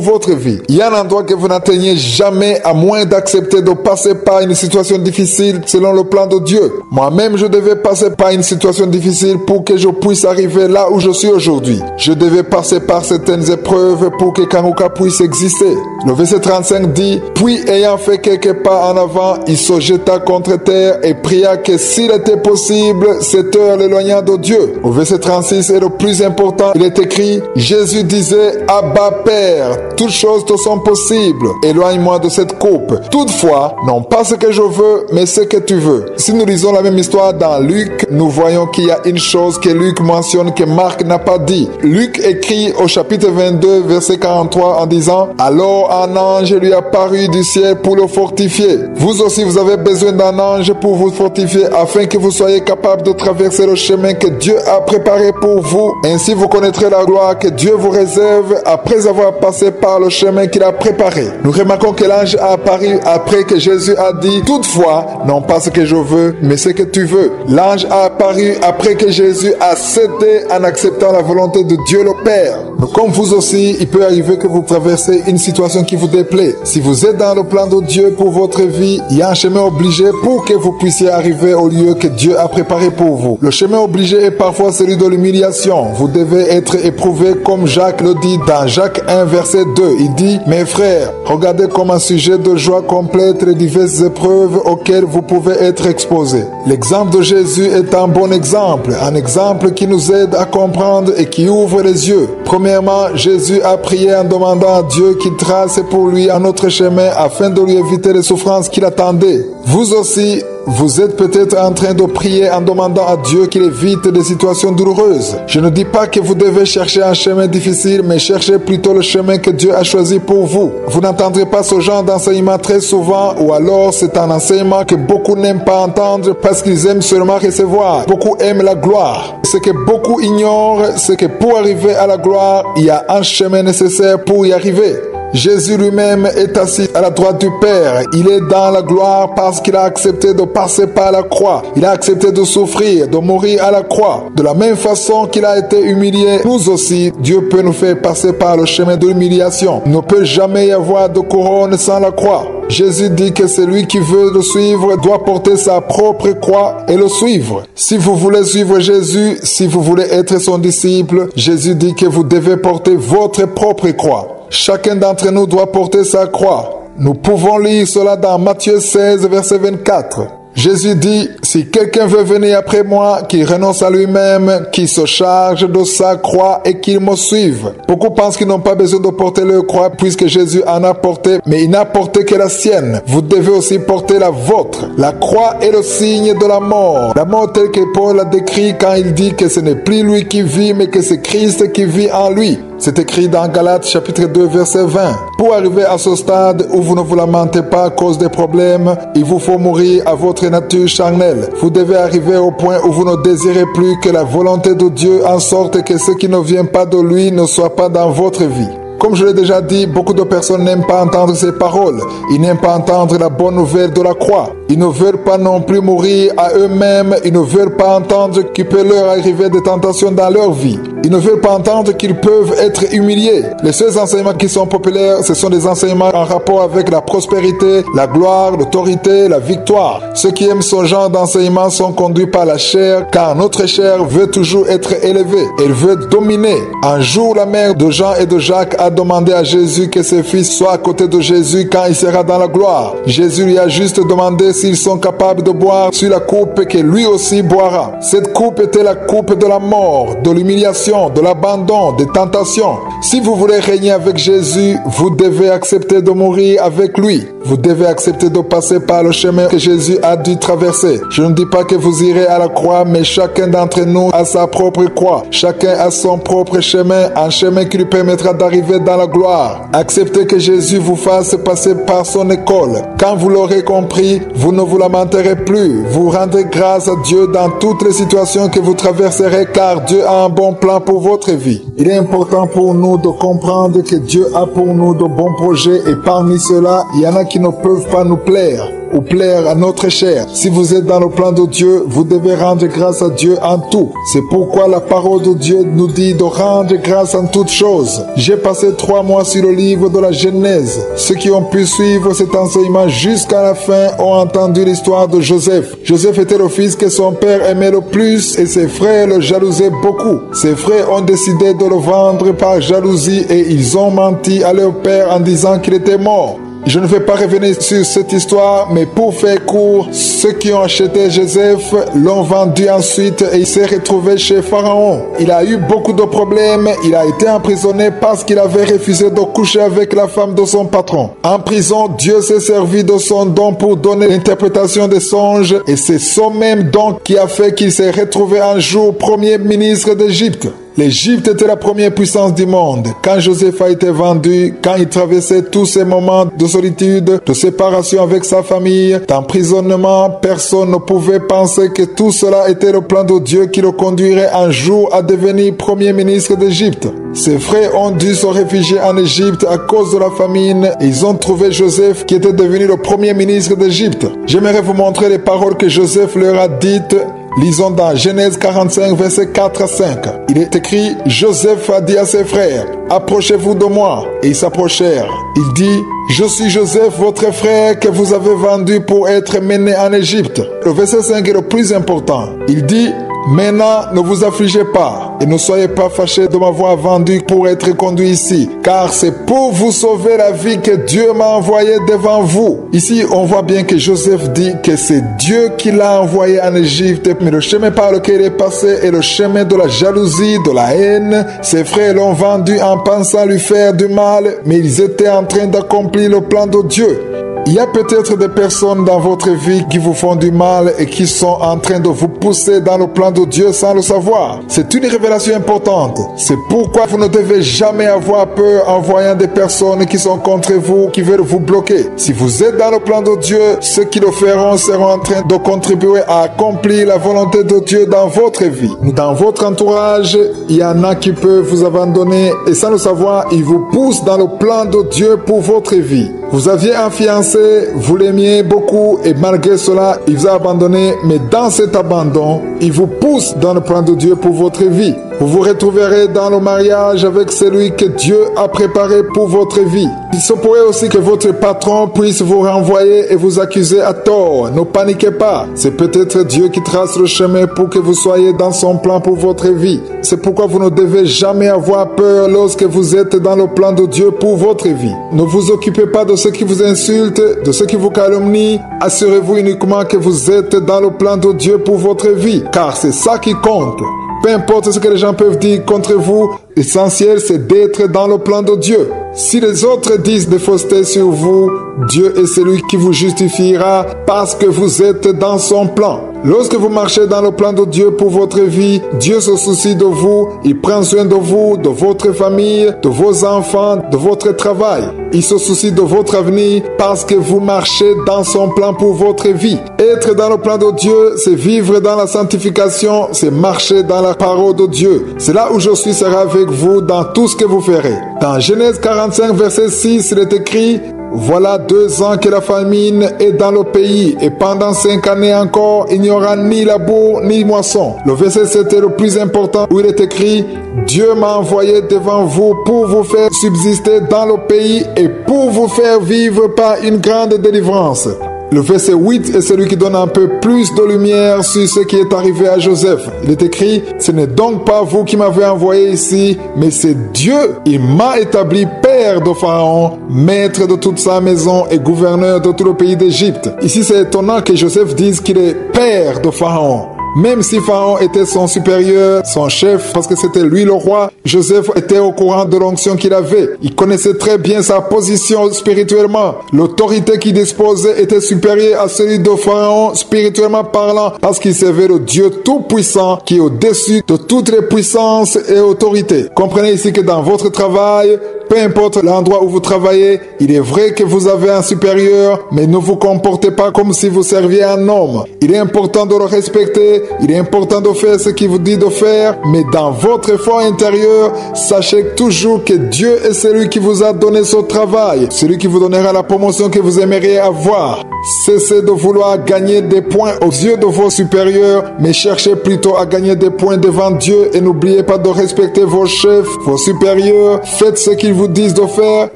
votre vie. Il y a un endroit que vous n'atteignez jamais à moins d'accepter de passer par une situation difficile selon le plan de Dieu. Moi-même, je devais passer par une situation difficile pour que je puisse arriver là où je suis aujourd'hui. Je devais passer par certaines épreuves pour que Kanguka puisse exister. Le verset 35 dit, puis ayant fait quelques pas en avant, il se jeta contre terre et pria que s'il était possible, cette heure l'éloignant de Dieu. Au verset 36 et le plus important, il est écrit, Jésus disait, Abba Père, toutes choses te sont possibles, éloigne-moi de cette coupe. Toutefois, non pas ce que je veux, mais ce que tu veux. Si nous lisons la même histoire dans Luc, nous voyons qu'il y a une chose que Luc mentionne que Marc n'a pas dit. Luc écrit au chapitre 22, verset 43 en disant, alors un ange lui apparut du ciel pour le fortifier. Vous aussi, vous avez besoin d'un ange pour vous fortifier afin que vous soyez capable de traverser le chemin que Dieu a préparé pour vous. Ainsi, vous connaîtrez la gloire que Dieu vous réserve après avoir passé par le chemin qu'il a préparé. Nous remarquons que l'ange a apparu après que Jésus a dit, toutefois, non pas ce que je veux, mais ce que tu veux. L'ange a apparu après que Jésus a cédé en acceptant la volonté de Dieu le Père. Mais comme vous aussi, il peut arriver que vous traversez une situation qui vous déplaît. Si vous êtes dans le plan de Dieu pour votre vie, il y a un chemin obligé pour que vous puissiez arriver au lieu que Dieu a préparé pour vous. Le chemin obligé est parfois celui de l'humiliation. Vous devez être éprouvé comme Jacques le dit dans Jacques 1 verset 2. Il dit, mes frères, regardez comme un sujet de joie complète les diverses épreuves auxquelles vous pouvez être exposés. L'exemple de Jésus est un bon exemple, un exemple qui nous aide à comprendre et qui ouvre les yeux. Premièrement, Jésus a prié en demandant à Dieu qu'il trace pour lui un autre chemin afin de lui éviter les souffrances qu'il attendait. Vous aussi, vous êtes peut-être en train de prier en demandant à Dieu qu'il évite des situations douloureuses. Je ne dis pas que vous devez chercher un chemin difficile, mais cherchez plutôt le chemin que Dieu a choisi pour vous. Vous n'entendrez pas ce genre d'enseignement très souvent, ou alors c'est un enseignement que beaucoup n'aiment pas entendre parce qu'ils aiment seulement recevoir. Beaucoup aiment la gloire. Ce que beaucoup ignorent, c'est que pour arriver à la gloire, il y a un chemin nécessaire pour y arriver. Jésus lui-même est assis à la droite du Père. Il est dans la gloire parce qu'il a accepté de passer par la croix. Il a accepté de souffrir, de mourir à la croix. De la même façon qu'il a été humilié, nous aussi, Dieu peut nous faire passer par le chemin de l'humiliation. Il ne peut jamais y avoir de couronne sans la croix. Jésus dit que celui qui veut le suivre doit porter sa propre croix et le suivre. Si vous voulez suivre Jésus, si vous voulez être son disciple, Jésus dit que vous devez porter votre propre croix. Chacun d'entre nous doit porter sa croix. Nous pouvons lire cela dans Matthieu 16, verset 24. Jésus dit, si quelqu'un veut venir après moi, qu'il renonce à lui-même, qu'il se charge de sa croix et qu'il me suive. Beaucoup pensent qu'ils n'ont pas besoin de porter leur croix puisque Jésus en a porté, mais il n'a porté que la sienne. Vous devez aussi porter la vôtre. La croix est le signe de la mort. La mort telle que Paul a décrit quand il dit que ce n'est plus lui qui vit, mais que c'est Christ qui vit en lui. C'est écrit dans Galates chapitre 2 verset 20. Pour arriver à ce stade où vous ne vous lamentez pas à cause des problèmes, il vous faut mourir à votre nature charnelle. Vous devez arriver au point où vous ne désirez plus que la volonté de Dieu en sorte que ce qui ne vient pas de lui ne soit pas dans votre vie. Comme je l'ai déjà dit, beaucoup de personnes n'aiment pas entendre ces paroles. Ils n'aiment pas entendre la bonne nouvelle de la croix. Ils ne veulent pas non plus mourir à eux-mêmes. Ils ne veulent pas entendre qu'il peut leur arriver des tentations dans leur vie. Ils ne veulent pas entendre qu'ils peuvent être humiliés. Les seuls enseignements qui sont populaires, ce sont des enseignements en rapport avec la prospérité, la gloire, l'autorité, la victoire. Ceux qui aiment ce genre d'enseignement sont conduits par la chair, car notre chair veut toujours être élevée. Elle veut dominer. Un jour, la mère de Jean et de Jacques a demandé à Jésus que ses fils soient à côté de Jésus quand il sera dans la gloire. Jésus lui a juste demandé s'ils sont capables de boire sur la coupe que lui aussi boira. Cette coupe était la coupe de la mort, de l'humiliation, de l'abandon, des tentations. Si vous voulez régner avec Jésus, vous devez accepter de mourir avec lui. Vous devez accepter de passer par le chemin que Jésus a dû traverser. Je ne dis pas que vous irez à la croix, mais chacun d'entre nous a sa propre croix. Chacun a son propre chemin, un chemin qui lui permettra d'arriver dans la gloire. Acceptez que Jésus vous fasse passer par son école. Quand vous l'aurez compris, vous ne vous lamenterez plus. Vous rendrez grâce à Dieu dans toutes les situations que vous traverserez, car Dieu a un bon plan pour votre vie. Il est important pour nous de comprendre que Dieu a pour nous de bons projets et parmi ceux-là, il y en a qui ne peuvent pas nous plaire ou plaire à notre chair. Si vous êtes dans le plan de Dieu, vous devez rendre grâce à Dieu en tout. C'est pourquoi la parole de Dieu nous dit de rendre grâce en toutes choses. J'ai passé 3 mois sur le livre de la Genèse. Ceux qui ont pu suivre cet enseignement jusqu'à la fin ont entendu l'histoire de Joseph. Joseph était le fils que son père aimait le plus et ses frères le jalousaient beaucoup. Ses frères ont décidé de le vendre par jalousie et ils ont menti à leur père en disant qu'il était mort. Je ne vais pas revenir sur cette histoire, mais pour faire court, ceux qui ont acheté Joseph l'ont vendu ensuite et il s'est retrouvé chez Pharaon. Il a eu beaucoup de problèmes, il a été emprisonné parce qu'il avait refusé de coucher avec la femme de son patron. En prison, Dieu s'est servi de son don pour donner l'interprétation des songes et c'est ce même don qui a fait qu'il s'est retrouvé un jour premier ministre d'Égypte. L'Égypte était la première puissance du monde. Quand Joseph a été vendu, quand il traversait tous ces moments de solitude, de séparation avec sa famille, d'emprisonnement, personne ne pouvait penser que tout cela était le plan de Dieu qui le conduirait un jour à devenir premier ministre d'Égypte. Ses frères ont dû se réfugier en Égypte à cause de la famine et ils ont trouvé Joseph qui était devenu le premier ministre d'Égypte. J'aimerais vous montrer les paroles que Joseph leur a dites. Lisons dans Genèse 45, versets 4 à 5. Il est écrit, Joseph a dit à ses frères, approchez-vous de moi. Et ils s'approchèrent. Il dit, je suis Joseph, votre frère, que vous avez vendu pour être mené en Égypte. Le verset 5 est le plus important. Il dit, maintenant, ne vous affligez pas et ne soyez pas fâchés de m'avoir vendu pour être conduit ici, car c'est pour vous sauver la vie que Dieu m'a envoyé devant vous. Ici, on voit bien que Joseph dit que c'est Dieu qui l'a envoyé en Égypte, mais le chemin par lequel il est passé est le chemin de la jalousie, de la haine. Ses frères l'ont vendu en pensant lui faire du mal, mais ils étaient en train d'accomplir le plan de Dieu. Il y a peut-être des personnes dans votre vie qui vous font du mal et qui sont en train de vous pousser dans le plan de Dieu sans le savoir. C'est une révélation importante. C'est pourquoi vous ne devez jamais avoir peur en voyant des personnes qui sont contre vous, qui veulent vous bloquer. Si vous êtes dans le plan de Dieu, ceux qui le feront seront en train de contribuer à accomplir la volonté de Dieu dans votre vie. Dans votre entourage, il y en a qui peuvent vous abandonner et sans le savoir, ils vous poussent dans le plan de Dieu pour votre vie. Vous aviez un fiancé, vous l'aimiez beaucoup et malgré cela, il vous a abandonné. Mais dans cet abandon, il vous pousse dans le plan de Dieu pour votre vie. Vous vous retrouverez dans le mariage avec celui que Dieu a préparé pour votre vie. Il se pourrait aussi que votre patron puisse vous renvoyer et vous accuser à tort. Ne paniquez pas. C'est peut-être Dieu qui trace le chemin pour que vous soyez dans son plan pour votre vie. C'est pourquoi vous ne devez jamais avoir peur lorsque vous êtes dans le plan de Dieu pour votre vie. Ne vous occupez pas de ceux qui vous insultent, de ceux qui vous calomnient. Assurez-vous uniquement que vous êtes dans le plan de Dieu pour votre vie, car c'est ça qui compte. Peu importe ce que les gens peuvent dire contre vous, l'essentiel c'est d'être dans le plan de Dieu. Si les autres disent des faussetés sur vous, Dieu est celui qui vous justifiera parce que vous êtes dans son plan. Lorsque vous marchez dans le plan de Dieu pour votre vie, Dieu se soucie de vous, il prend soin de vous, de votre famille, de vos enfants, de votre travail. Il se soucie de votre avenir parce que vous marchez dans son plan pour votre vie. Être dans le plan de Dieu, c'est vivre dans la sanctification, c'est marcher dans la parole de Dieu. C'est là où je suis sera avec vous dans tout ce que vous ferez. Dans Genèse 45, verset 6, il est écrit: voilà 2 ans que la famine est dans le pays, et pendant 5 années encore, il n'y aura ni labour ni moisson. Le verset 7 est le plus important, où il est écrit: Dieu m'a envoyé devant vous pour vous faire subsister dans le pays et pour vous faire vivre par une grande délivrance. Le verset 8 est celui qui donne un peu plus de lumière sur ce qui est arrivé à Joseph. Il est écrit: ce n'est donc pas vous qui m'avez envoyé ici, mais c'est Dieu. Il m'a établi père de Pharaon, maître de toute sa maison et gouverneur de tout le pays d'Égypte. Ici, c'est étonnant que Joseph dise qu'il est père de Pharaon. Même si Pharaon était son supérieur, son chef, parce que c'était lui le roi, Joseph était au courant de l'onction qu'il avait. Il connaissait très bien sa position spirituellement. L'autorité qu'il disposait était supérieure à celui de Pharaon, spirituellement parlant, parce qu'il servait le Dieu tout-puissant qui est au-dessus de toutes les puissances et autorités. Comprenez ici que dans votre travail, peu importe l'endroit où vous travaillez, il est vrai que vous avez un supérieur, mais ne vous comportez pas comme si vous serviez un homme. Il est important de le respecter, il est important de faire ce qu'il vous dit de faire, mais dans votre effort intérieur, sachez toujours que Dieu est celui qui vous a donné ce travail, celui qui vous donnera la promotion que vous aimeriez avoir. Cessez de vouloir gagner des points aux yeux de vos supérieurs, mais cherchez plutôt à gagner des points devant Dieu et n'oubliez pas de respecter vos chefs, vos supérieurs. Faites ce qu'ils vous disent de faire,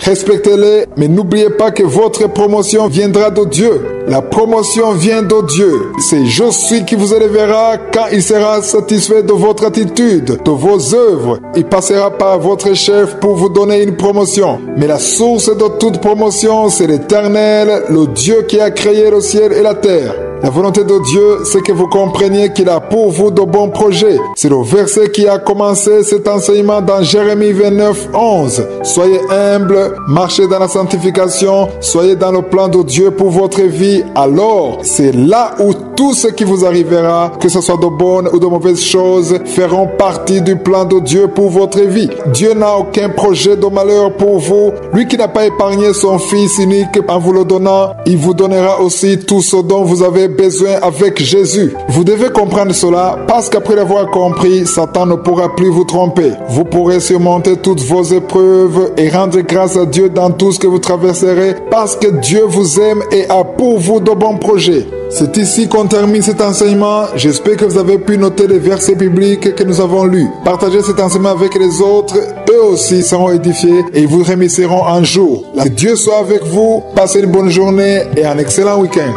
respectez-les, mais n'oubliez pas que votre promotion viendra de Dieu. La promotion vient de Dieu. C'est Je suis qui vous élèvera quand il sera satisfait de votre attitude, de vos œuvres. Il passera par votre chef pour vous donner une promotion. Mais la source de toute promotion, c'est l'Éternel, le Dieu qui a créé le ciel et la terre. La volonté de Dieu, c'est que vous compreniez qu'il a pour vous de bons projets. C'est le verset qui a commencé cet enseignement dans Jérémie 29, 11. Soyez humbles, marchez dans la sanctification, soyez dans le plan de Dieu pour votre vie. Alors, c'est là où tout ce qui vous arrivera, que ce soit de bonnes ou de mauvaises choses, feront partie du plan de Dieu pour votre vie. Dieu n'a aucun projet de malheur pour vous. Lui qui n'a pas épargné son Fils unique en vous le donnant, il vous donnera aussi tout ce dont vous avez besoin avec Jésus. Vous devez comprendre cela parce qu'après l'avoir compris, Satan ne pourra plus vous tromper. Vous pourrez surmonter toutes vos épreuves et rendre grâce à Dieu dans tout ce que vous traverserez parce que Dieu vous aime et a pour vous de bons projets. C'est ici qu'on termine cet enseignement. J'espère que vous avez pu noter les versets bibliques que nous avons lus. Partagez cet enseignement avec les autres. Eux aussi seront édifiés et ils vous remercieront un jour. Que Dieu soit avec vous. Passez une bonne journée et un excellent week-end.